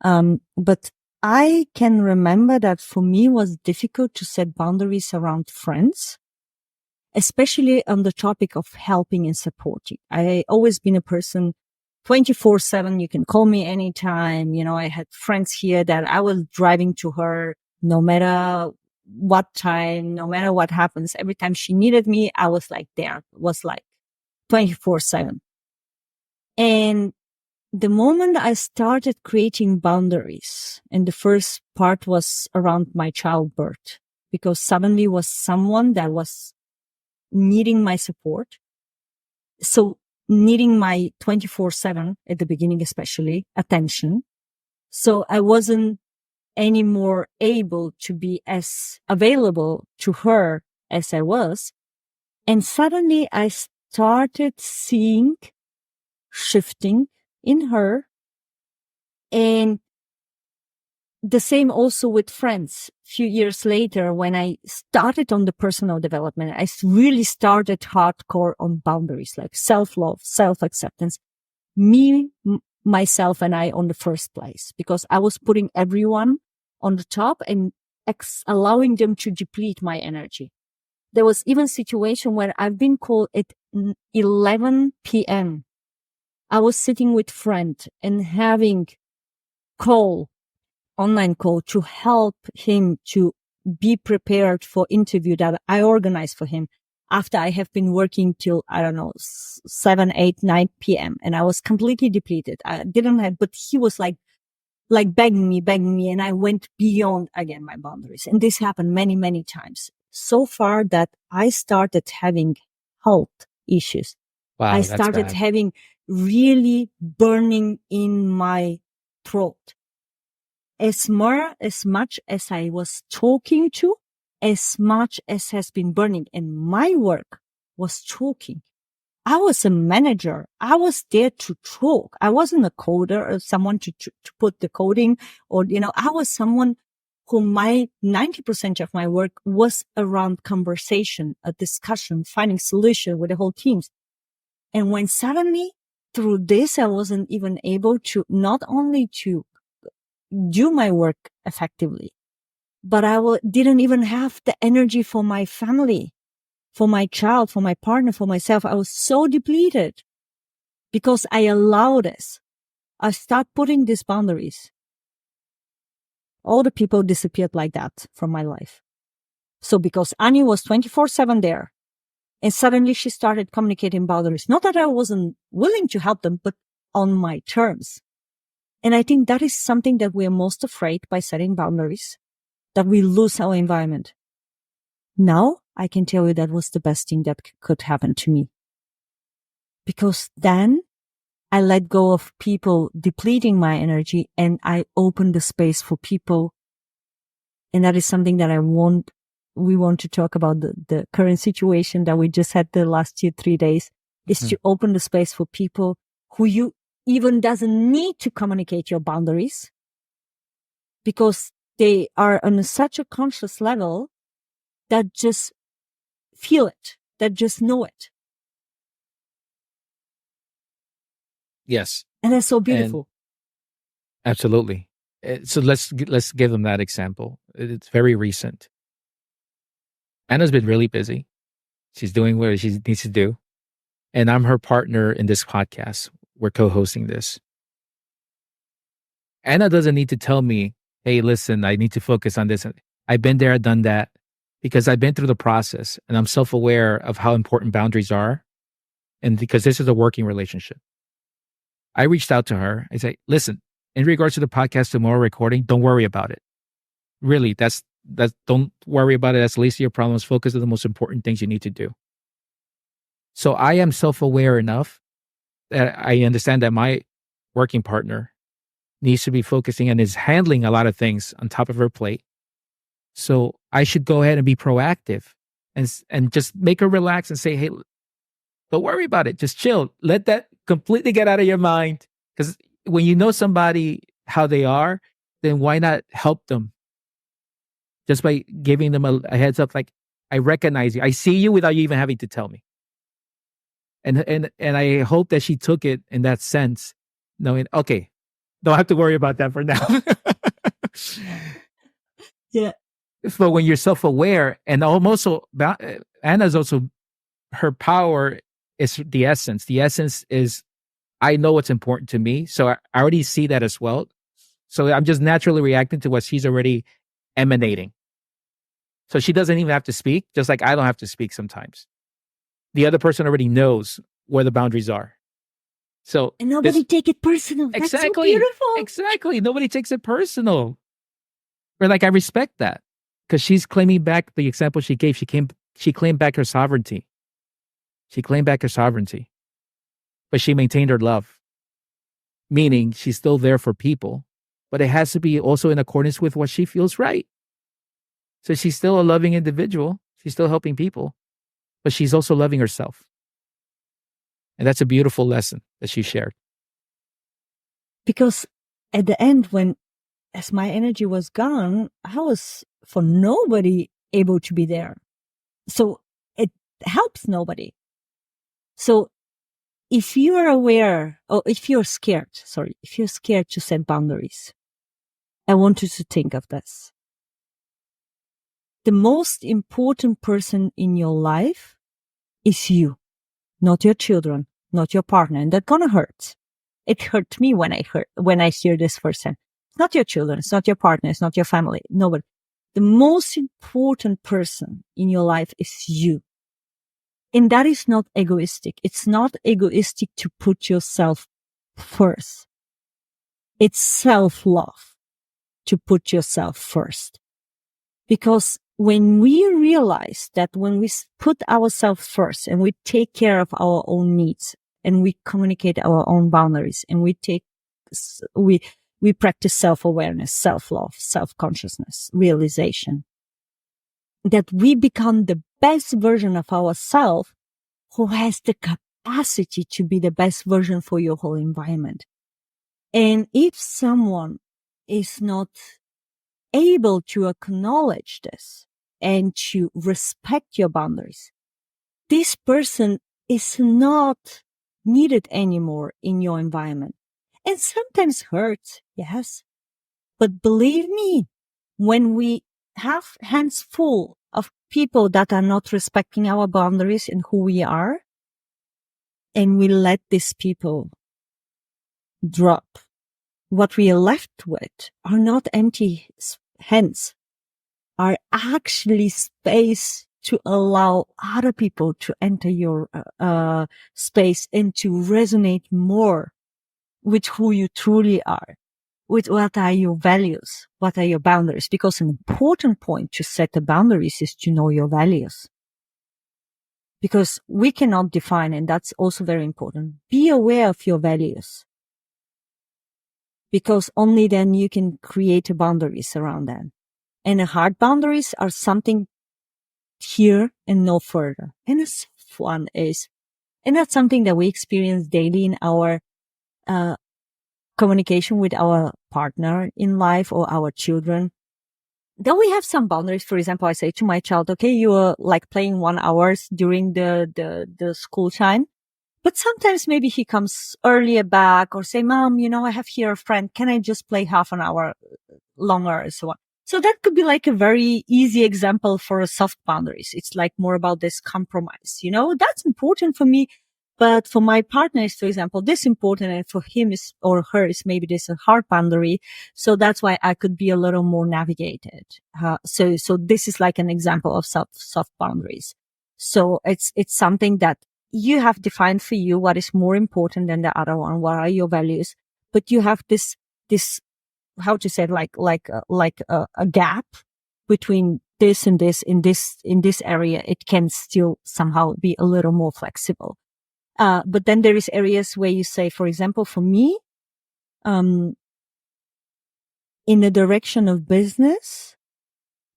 But I can remember that for me it was difficult to set boundaries around friends, especially on the topic of helping and supporting. I always been a person 24/7. You can call me anytime. You know, I had friends here that I was driving to her no matter what time, no matter what happens. Every time she needed me, I was like there, was like 24/7. And the moment I started creating boundaries, and the first part was around my childbirth, because suddenly was someone that was needing my support. So needing my 24/7 at the beginning, especially attention. So I wasn't anymore able to be as available to her as I was. And suddenly I started seeing shifting in her, and the same also with friends. A few years later, when I started on the personal development, I really started hardcore on boundaries, like self-love, self-acceptance, me, myself, and I on the first place, because I was putting everyone on the top and allowing them to deplete my energy. There was even a situation where I've been called at 11 p.m. I was sitting with friend and having online call to help him to be prepared for interview that I organized for him after I have been working till, I don't know, 7, 8, 9 p.m. And I was completely depleted. I didn't have, but he was like begging me. And I went beyond again my boundaries. And this happened many, many times so far that I started having health issues. I Wow, that's started bad. having really burning in my throat. As much as I was talking to, as much as has been burning, and my work was talking. I was a manager. I was there to talk. I wasn't a coder or someone to put the coding, or, you know, I was someone who 90% of my work was around conversation, a discussion, finding solution with the whole teams. And when suddenly through this, I wasn't even able to not only to do my work effectively, but didn't even have the energy for my family, for my child, for my partner, for myself. I was so depleted because I allowed this. I start putting these boundaries. All the people disappeared like that from my life. So because Annie was 24/7 there, and suddenly she started communicating boundaries. Not that I wasn't willing to help them, but on my terms. And I think that is something that we are most afraid by setting boundaries, that we lose our environment. Now I can tell you that was the best thing that could happen to me. Because then I let go of people depleting my energy and I opened the space for people. And that is something that we want to talk about the current situation that we just had the last 2-3 days, is to open the space for people who you even doesn't need to communicate your boundaries, because they are on such a conscious level that just feel it, that just know it. Yes. And that's so And beautiful. absolutely. So let's give them that example. It's very recent. Anna's been really busy. She's doing what she needs to do. And I'm her partner in this podcast. We're co-hosting this. Anna doesn't need to tell me, hey, listen, I need to focus on this. I've been there, done that, because I've been through the process and I'm self-aware of how important boundaries are. And because this is a working relationship. I reached out to her. I say, listen, in regards to the podcast tomorrow recording, don't worry about it. Really, that's don't worry about it. That's the least of your problems. Focus on the most important things you need to do. So I am self-aware enough that I understand that my working partner needs to be focusing and is handling a lot of things on top of her plate. So I should go ahead and be proactive and just make her relax and say, hey, don't worry about it. Just chill. Let that completely get out of your mind. Because when you know somebody how they are, then why not help them? Just by giving them a heads up, like, I recognize you. I see you without you even having to tell me. And I hope that she took it in that sense, knowing, okay, don't have to worry about that for now. Yeah. But when you're self-aware, and also Anna's also, her power is the essence. The essence is, I know what's important to me. So I already see that as well. So I'm just naturally reacting to what she's already emanating. So she doesn't even have to speak, just like I don't have to speak sometimes. The other person already knows where the boundaries are. So And nobody take it personal. Exactly. That's so beautiful. Exactly. Nobody takes it personal. Or like, I respect that. Because she's claiming back the example she gave. She claimed back her sovereignty. She claimed back her sovereignty. But she maintained her love. Meaning she's still there for people. But it has to be also in accordance with what she feels right. So she's still a loving individual. She's still helping people. But she's also loving herself. And that's a beautiful lesson that she shared. Because at the end, as my energy was gone, I was for nobody able to be there. So it helps nobody. So if you are aware, or if you're scared to set boundaries, I want you to think of this. The most important person in your life is you, not your children, not your partner. And that's gonna hurt. It hurt me when I hear this firsthand. It's not your children. It's not your partner. It's not your family. Nobody. The most important person in your life is you. And that is not egoistic. It's not egoistic to put yourself first. It's self-love to put yourself first. Because when we realize that when we put ourselves first and we take care of our own needs and we communicate our own boundaries and we practice self-awareness, self-love, self-consciousness, realization, that we become the best version of ourselves who has the capacity to be the best version for your whole environment. And if someone is not able to acknowledge this and to respect your boundaries, this person is not needed anymore in your environment. And sometimes hurts, yes. But believe me, when we have hands full of people that are not respecting our boundaries and who we are, and we let these people drop, what we are left with are not empty hands, are actually space to allow other people to enter your space and to resonate more with who you truly are, with what are your values, what are your boundaries. Because an important point to set the boundaries is to know your values. Because we cannot define, and that's also very important, be aware of your values. Because only then you can create boundaries around them. And the hard boundaries are something here and no further. And the soft one is, and that's something that we experience daily in our communication with our partner in life or our children. Then we have some boundaries. For example, I say to my child, okay, you are like playing 1 hour during the school time. But sometimes maybe he comes earlier back or say, Mom, I have here a friend. Can I just play half an hour longer and so on? So that could be like a very easy example for a soft boundaries. It's like more about this compromise, that's important for me. But for my partner is, for example, this important, and for him is, or her is maybe this a hard boundary. So that's why I could be a little more navigated. So this is like an example of soft boundaries. So it's something that you have defined for you what is more important than the other one. What are your values? But you have this, how to say it, like a gap between this and this in this area. It can still somehow be a little more flexible. But then there is areas where you say, for example, for me, in the direction of business,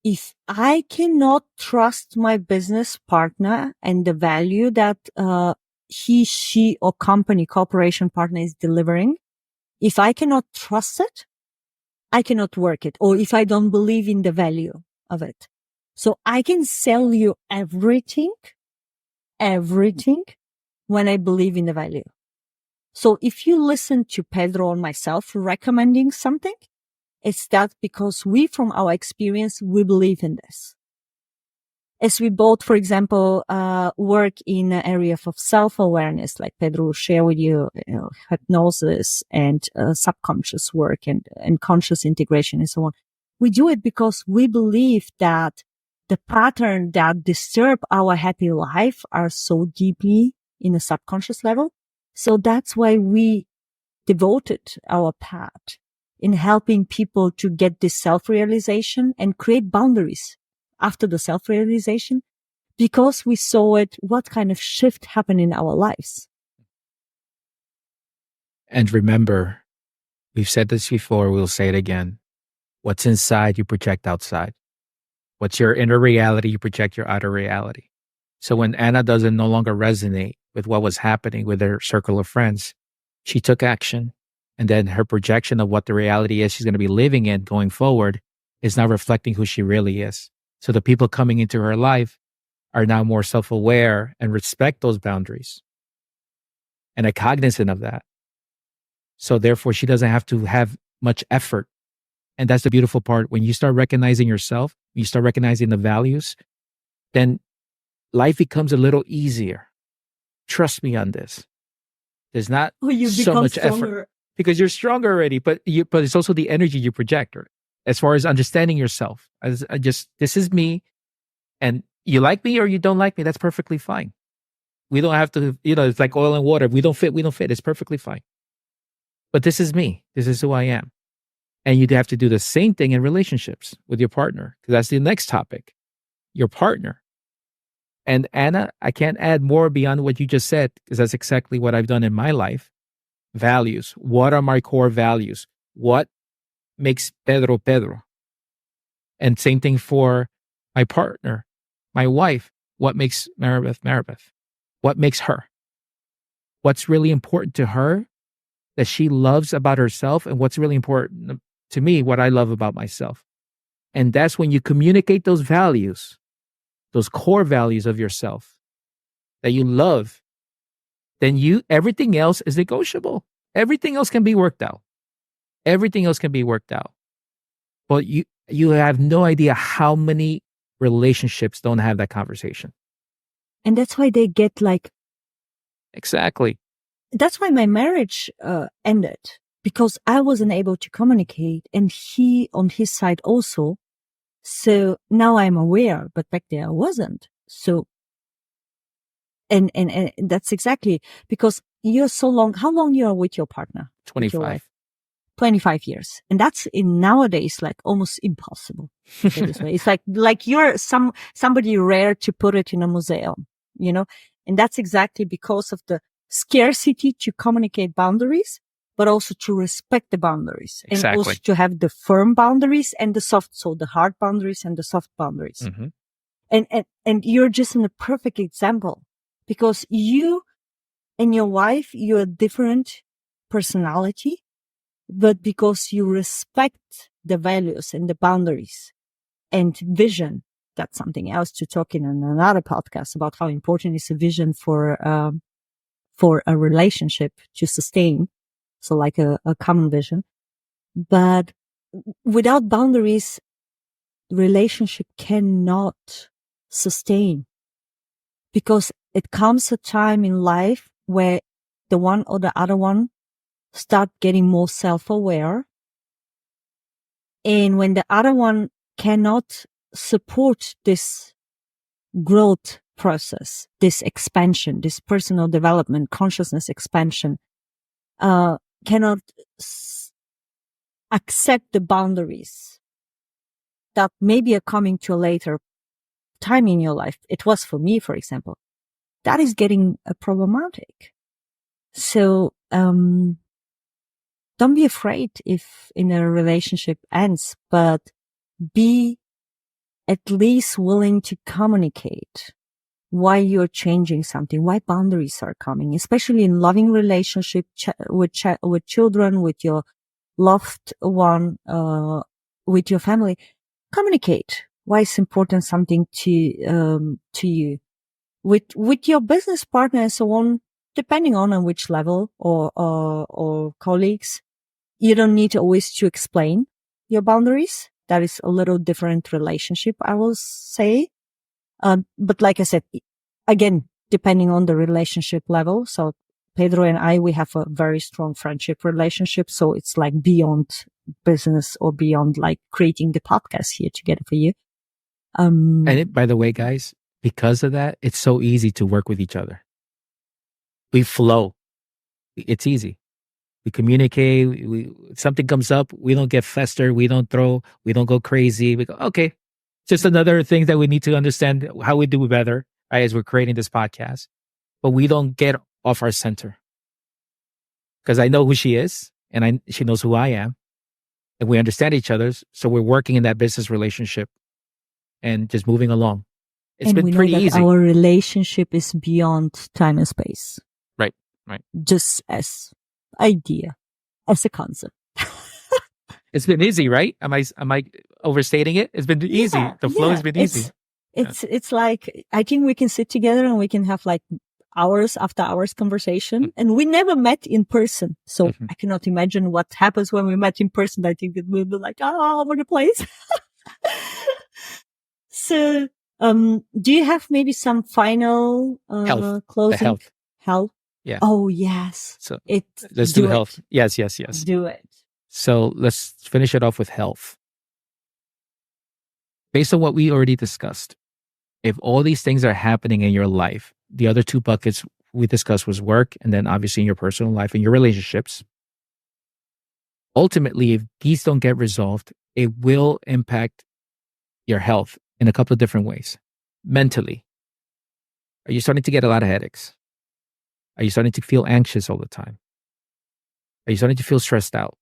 if I cannot trust my business partner and the value that, he, she, or company, corporation partner is delivering, if I cannot trust it, I cannot work it. Or if I don't believe in the value of it. So I can sell you everything when I believe in the value. So if you listen to Pedro and myself recommending something, it's that because we, from our experience, we believe in this. As we both, for example, work in an area of self-awareness, like Pedro will share with you, hypnosis and subconscious work and conscious integration and so on. We do it because we believe that the pattern that disturb our happy life are so deeply in a subconscious level. So that's why we devoted our path in helping people to get this self-realization and create boundaries after the self-realization, because we saw it, what kind of shift happened in our lives. And remember, we've said this before, we'll say it again. What's inside, you project outside. What's your inner reality, you project your outer reality. So when Anna doesn't no longer resonate with what was happening with her circle of friends, she took action. And then her projection of what the reality is she's going to be living in going forward is now reflecting who she really is. So the people coming into her life are now more self-aware and respect those boundaries and are cognizant of that. So therefore, she doesn't have to have much effort. And that's the beautiful part. When you start recognizing yourself, you start recognizing the values, then life becomes a little easier. Trust me on this. There's not so much effort because you're stronger already, but it's also the energy you project. As far as understanding yourself, this is me, and you like me or you don't like me, that's perfectly fine. We don't have to, it's like oil and water. If we don't fit, we don't fit. It's perfectly fine. But this is me. This is who I am. And you'd have to do the same thing in relationships with your partner, because that's the next topic, your partner. And Anna, I can't add more beyond what you just said, because that's exactly what I've done in my life. Values. What are my core values? What makes Pedro Pedro? And same thing for my partner, my wife. What makes Maribeth Maribeth? What makes her? What's really important to her that she loves about herself, and what's really important to me, what I love about myself. And that's when you communicate those values, those core values of yourself that you love, then everything else is negotiable. Everything else can be worked out. Everything else can be worked out. But you have no idea how many relationships don't have that conversation. And that's why they get like... Exactly. That's why my marriage ended, because I wasn't able to communicate, and he on his side also. So now I'm aware, but back there I wasn't. So, and that's exactly because you're so long. How long you are with your partner? 25. 25 years. And that's in nowadays like almost impossible. Okay, this way. It's like you're somebody rare to put it in a museum, and that's exactly because of the scarcity to communicate boundaries, but also to respect the boundaries. Exactly. And also to have the firm boundaries and the soft, so the hard boundaries and the soft boundaries. Mm-hmm. And you're just in a perfect example, because you and your wife, you're a different personality, but because you respect the values and the boundaries and vision. That's something else to talk in another podcast about how important is a vision for for a relationship to sustain. So like a common vision. But without boundaries, relationship cannot sustain, because it comes a time in life where the one or the other one start getting more self-aware. And when the other one cannot support this growth process, this expansion, this personal development, consciousness expansion, cannot accept the boundaries that maybe are coming to a later time in your life. It was for me, for example. That is getting problematic. So, don't be afraid if in a relationship ends, but be at least willing to communicate why you're changing something, why boundaries are coming, especially in loving relationship with children, with your loved one, with your family. Communicate why it's important something to you. With your business partner and so on, depending on which level or colleagues, you don't need always to explain your boundaries. That is a little different relationship, I will say. But like I said, again, depending on the relationship level. So Pedro and I, we have a very strong friendship relationship. So it's like beyond business or beyond like creating the podcast here together for you. By the way, guys, because of that, it's so easy to work with each other. We flow. It's easy. We communicate. Something comes up. We don't get festered. We don't go crazy. We go, okay. Just another thing that we need to understand how we do better, right, as we're creating this podcast. But we don't get off our center. Because I know who she is and she knows who I am. And we understand each other. So we're working in that business relationship and just moving along. It's been pretty easy. Our relationship is beyond time and space. Right. Just as idea, as a concept. It's been easy, right? Am I overstating it? It's been easy. The flow has been easy. It's like, I think we can sit together and we can have like hours after hours conversation, and we never met in person. So I cannot imagine what happens when we met in person. I think it will be like all over the place. So, do you have maybe some final closing? Health. Yeah. Oh yes. So let's do health. Yes. Do it. So let's finish it off with health. Based on what we already discussed, if all these things are happening in your life, the other two buckets we discussed was work and then obviously in your personal life and your relationships. Ultimately, if these don't get resolved, it will impact your health in a couple of different ways. Mentally, are you starting to get a lot of headaches? Are you starting to feel anxious all the time? Are you starting to feel stressed out?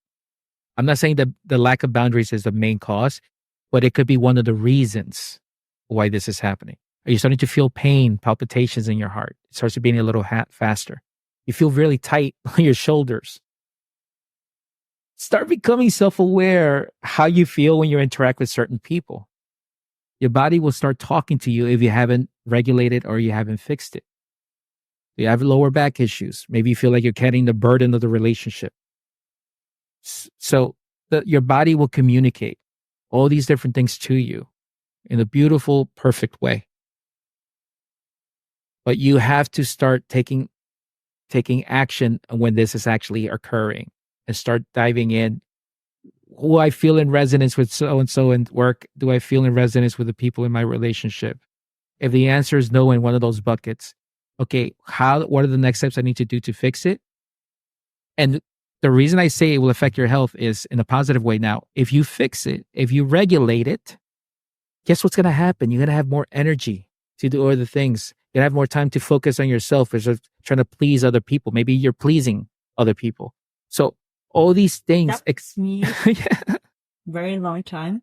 I'm not saying that the lack of boundaries is the main cause, but it could be one of the reasons why this is happening. Are you starting to feel pain, palpitations in your heart? It starts to being a little faster. You feel really tight on your shoulders. Start becoming self-aware how you feel when you interact with certain people. Your body will start talking to you if you haven't regulated or you haven't fixed it. You have lower back issues. Maybe you feel like you're carrying the burden of the relationship. So your body will communicate all these different things to you in a beautiful, perfect way. But you have to start taking action when this is actually occurring and start diving in. Who I feel in resonance with so-and-so in work? Do I feel in resonance with the people in my relationship? If the answer is no in one of those buckets, okay, what are the next steps I need to do to fix it? And the reason I say it will affect your health is in a positive way. Now, if you fix it, if you regulate it, guess what's going to happen? You're going to have more energy to do other things. You're going to have more time to focus on yourself instead of trying to please other people. Maybe you're pleasing other people. So all these things. That's me. Very long time.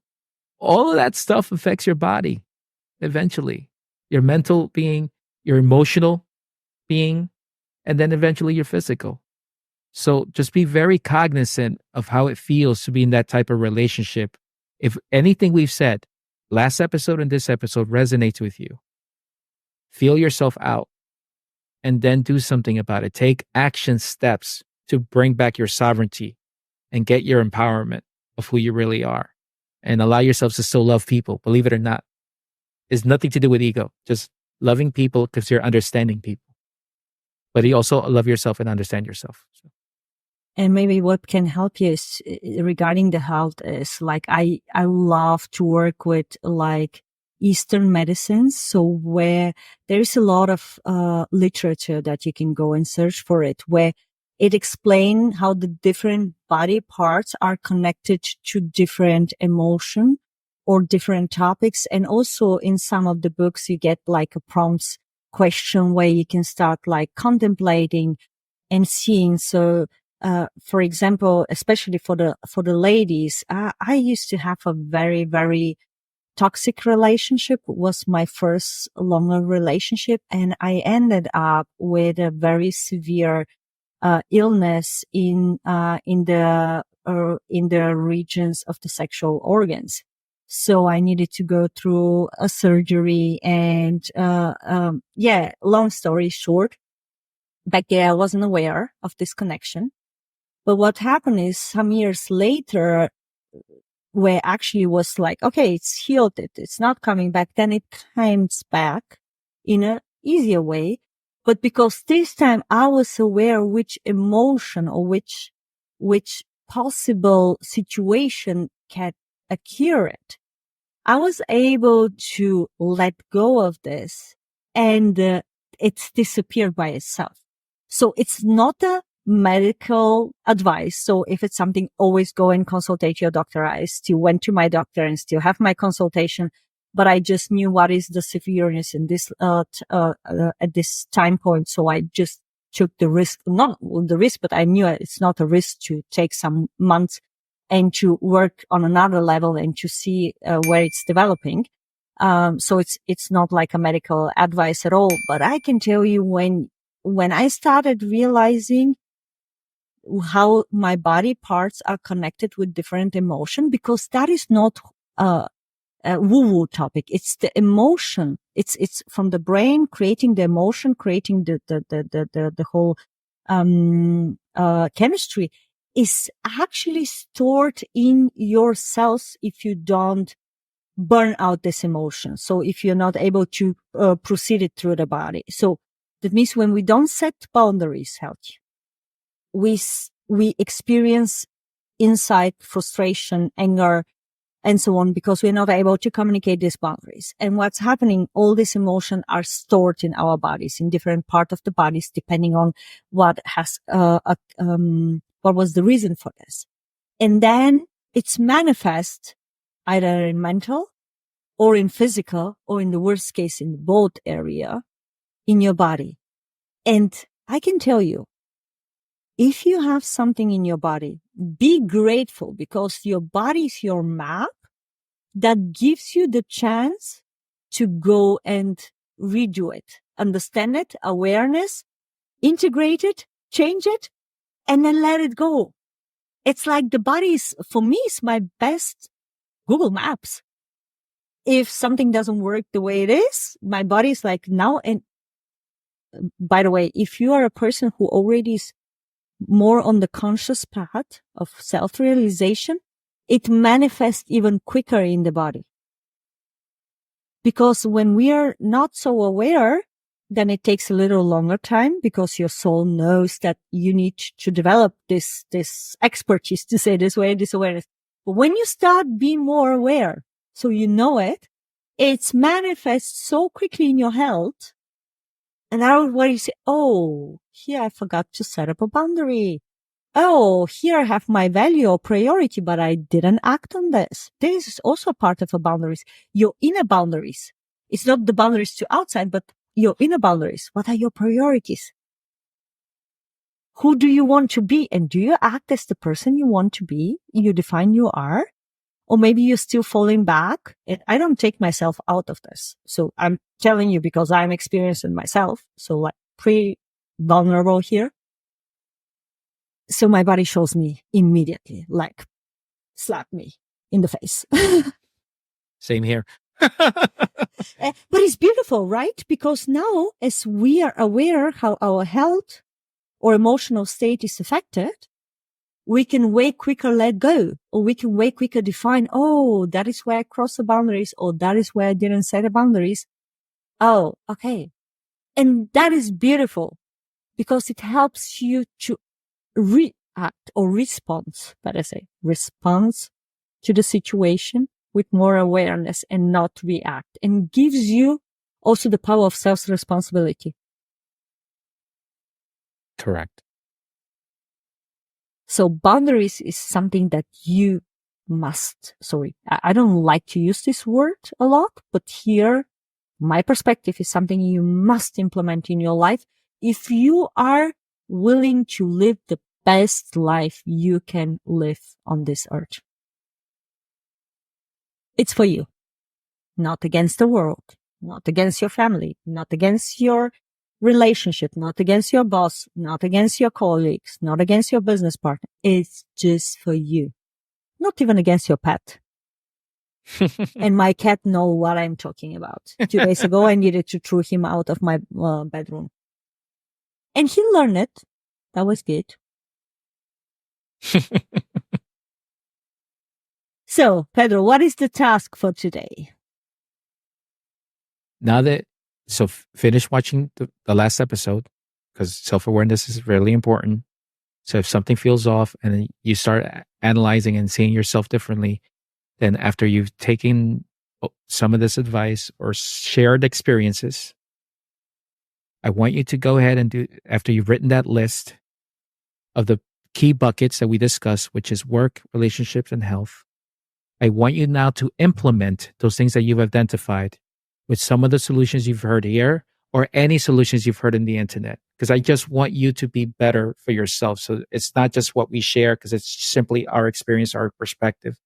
All of that stuff affects your body eventually. Your mental being, your emotional being, and then eventually your physical. So just be very cognizant of how it feels to be in that type of relationship. If anything we've said, last episode and this episode resonates with you, feel yourself out and then do something about it. Take action steps to bring back your sovereignty and get your empowerment of who you really are, and allow yourselves to still love people, believe it or not. It's nothing to do with ego, just loving people because you're understanding people. But you also love yourself and understand yourself. So. And maybe what can help you is regarding the health is like, I love to work with like Eastern medicines. So where there's a lot of, literature that you can go and search for it, where it explains how the different body parts are connected to different emotion or different topics. And also in some of the books, you get like a prompts question where you can start like contemplating and seeing. So, for example, especially for the ladies, I used to have a very, very toxic relationship. It was my first longer relationship, and I ended up with a very severe illness in the regions of the sexual organs. So I needed to go through a surgery, and long story short, back there I wasn't aware of this connection. But what happened is some years later, where actually was like, okay, it's healed, it's not coming back, then it comes back in a easier way. But because this time I was aware which emotion or which possible situation can occur it, I was able to let go of this, and it's disappeared by itself. So it's not a medical advice. So if it's something, always go and consultate your doctor. I still went to my doctor and still have my consultation, but I just knew what is the severeness in this, at this time point. So I just took the risk, not the risk, but I knew it's not a risk to take some months and to work on another level and to see where it's developing. So it's not like a medical advice at all, but I can tell you when I started realizing how my body parts are connected with different emotion, because that is not a woo-woo topic. It's the emotion. It's from the brain creating the emotion, creating the whole, chemistry is actually stored in your cells if you don't burn out this emotion. So if you're not able to proceed it through the body. So that means when we don't set boundaries, healthy, we experience inside frustration, anger, and so on, because we're not able to communicate these boundaries. And what's happening, all these emotions are stored in our bodies, in different parts of the bodies, depending on what has, what was the reason for this. And then it's manifest either in mental or in physical, or in the worst case, in both area in your body. And I can tell you, if you have something in your body, be grateful, because your body is your map that gives you the chance to go and redo it, understand it, awareness, integrate it, change it, and then let it go. It's like the body is, for me, is my best Google Maps. If something doesn't work the way it is, my body is like now. And by the way, if you are a person who already is more on the conscious path of self-realization, it manifests even quicker in the body. Because when we are not so aware, then it takes a little longer time, because your soul knows that you need to develop this expertise, to say this way, this awareness. But when you start being more aware, so you know it, it's manifests so quickly in your health. And now where you say, oh, here I forgot to set up a boundary. Oh, here I have my value or priority, but I didn't act on this. This is also part of a boundaries. Your inner boundaries. It's not the boundaries to outside, but your inner boundaries. What are your priorities? Who do you want to be? And do you act as the person you want to be? You define you are? Or maybe you're still falling back. And I don't take myself out of this. So I'm telling you because I'm experiencing myself. So like pretty vulnerable here. So my body shows me immediately, like slap me in the face. Same here. But it's beautiful, right? Because now, as we are aware how our health or emotional state is affected, we can way quicker let go, or we can way quicker define, oh, that is where I crossed the boundaries, or that is where I didn't set the boundaries. Oh, okay. And that is beautiful because it helps you to react or respond, better say, response to the situation with more awareness and not react, and gives you also the power of self-responsibility. Correct. So boundaries is something that you must, I don't like to use this word a lot, but here, my perspective is something you must implement in your life if you are willing to live the best life you can live on this earth. It's for you, not against the world, not against your family, not against your relationship, not against your boss, not against your colleagues, not against your business partner. It's just for you, not even against your pet. And my cat know what I'm talking about. 2 days ago, I needed to throw him out of my bedroom. And he learned it. That was good. So, Pedro, what is the task for today? Now that, so finish watching the last episode, because self-awareness is really important. So if something feels off and then you start analyzing and seeing yourself differently, then after you've taken some of this advice or shared experiences, I want you to go ahead and do, after you've written that list of the key buckets that we discussed, which is work, relationships, and health, I want you now to implement those things that you've identified with some of the solutions you've heard here or any solutions you've heard in the internet. Because I just want you to be better for yourself. So it's not just what we share, because it's simply our experience, our perspective.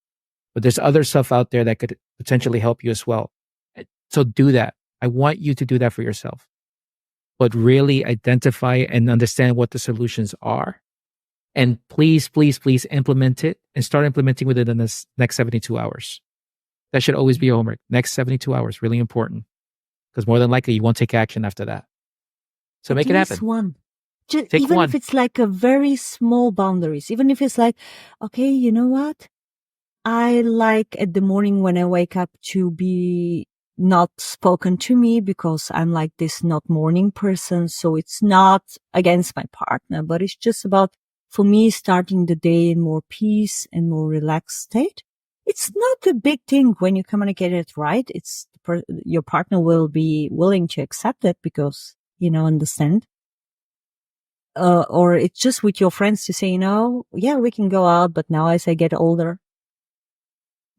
But there's other stuff out there that could potentially help you as well. So do that. I want you to do that for yourself. But really identify and understand what the solutions are. And please, please, please implement it and start implementing within the next 72 hours. That should always be your homework. Next 72 hours, really important. Because more than likely, you won't take action after that. So make it happen. One. Take even one. If it's like a very small boundaries, even if it's like, okay, you know what? I like at the morning when I wake up to be not spoken to me because I'm like this not morning person. So it's not against my partner, but it's just about, for me, starting the day in more peace and more relaxed state. It's not a big thing when you communicate it right. It's your partner will be willing to accept it because, understand. Or it's just with your friends to say, yeah, we can go out, but now as I get older,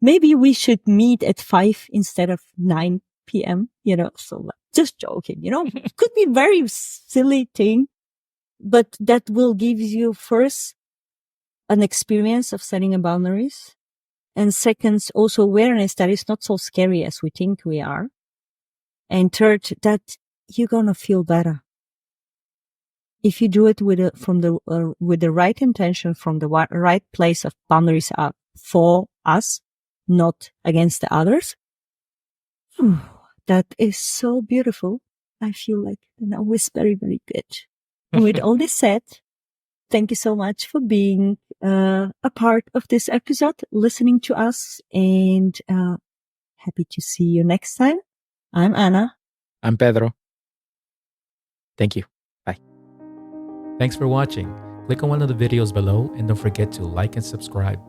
maybe we should meet at 5 instead of 9 p.m., so just joking, it could be very silly thing, but that will give you first an experience of setting boundaries. And second, also awareness that it's not so scary as we think we are. And third, that you're going to feel better. If you do it with the right intention, from the right place of boundaries are for us, not against the others. That is so beautiful. I feel like now it's very, very good. And with all this said, thank you so much for being a part of this episode, listening to us, and happy to see you next time. I'm Anna. I'm Pedro. Thank you. Bye. Thanks for watching. Click on one of the videos below and don't forget to like and subscribe.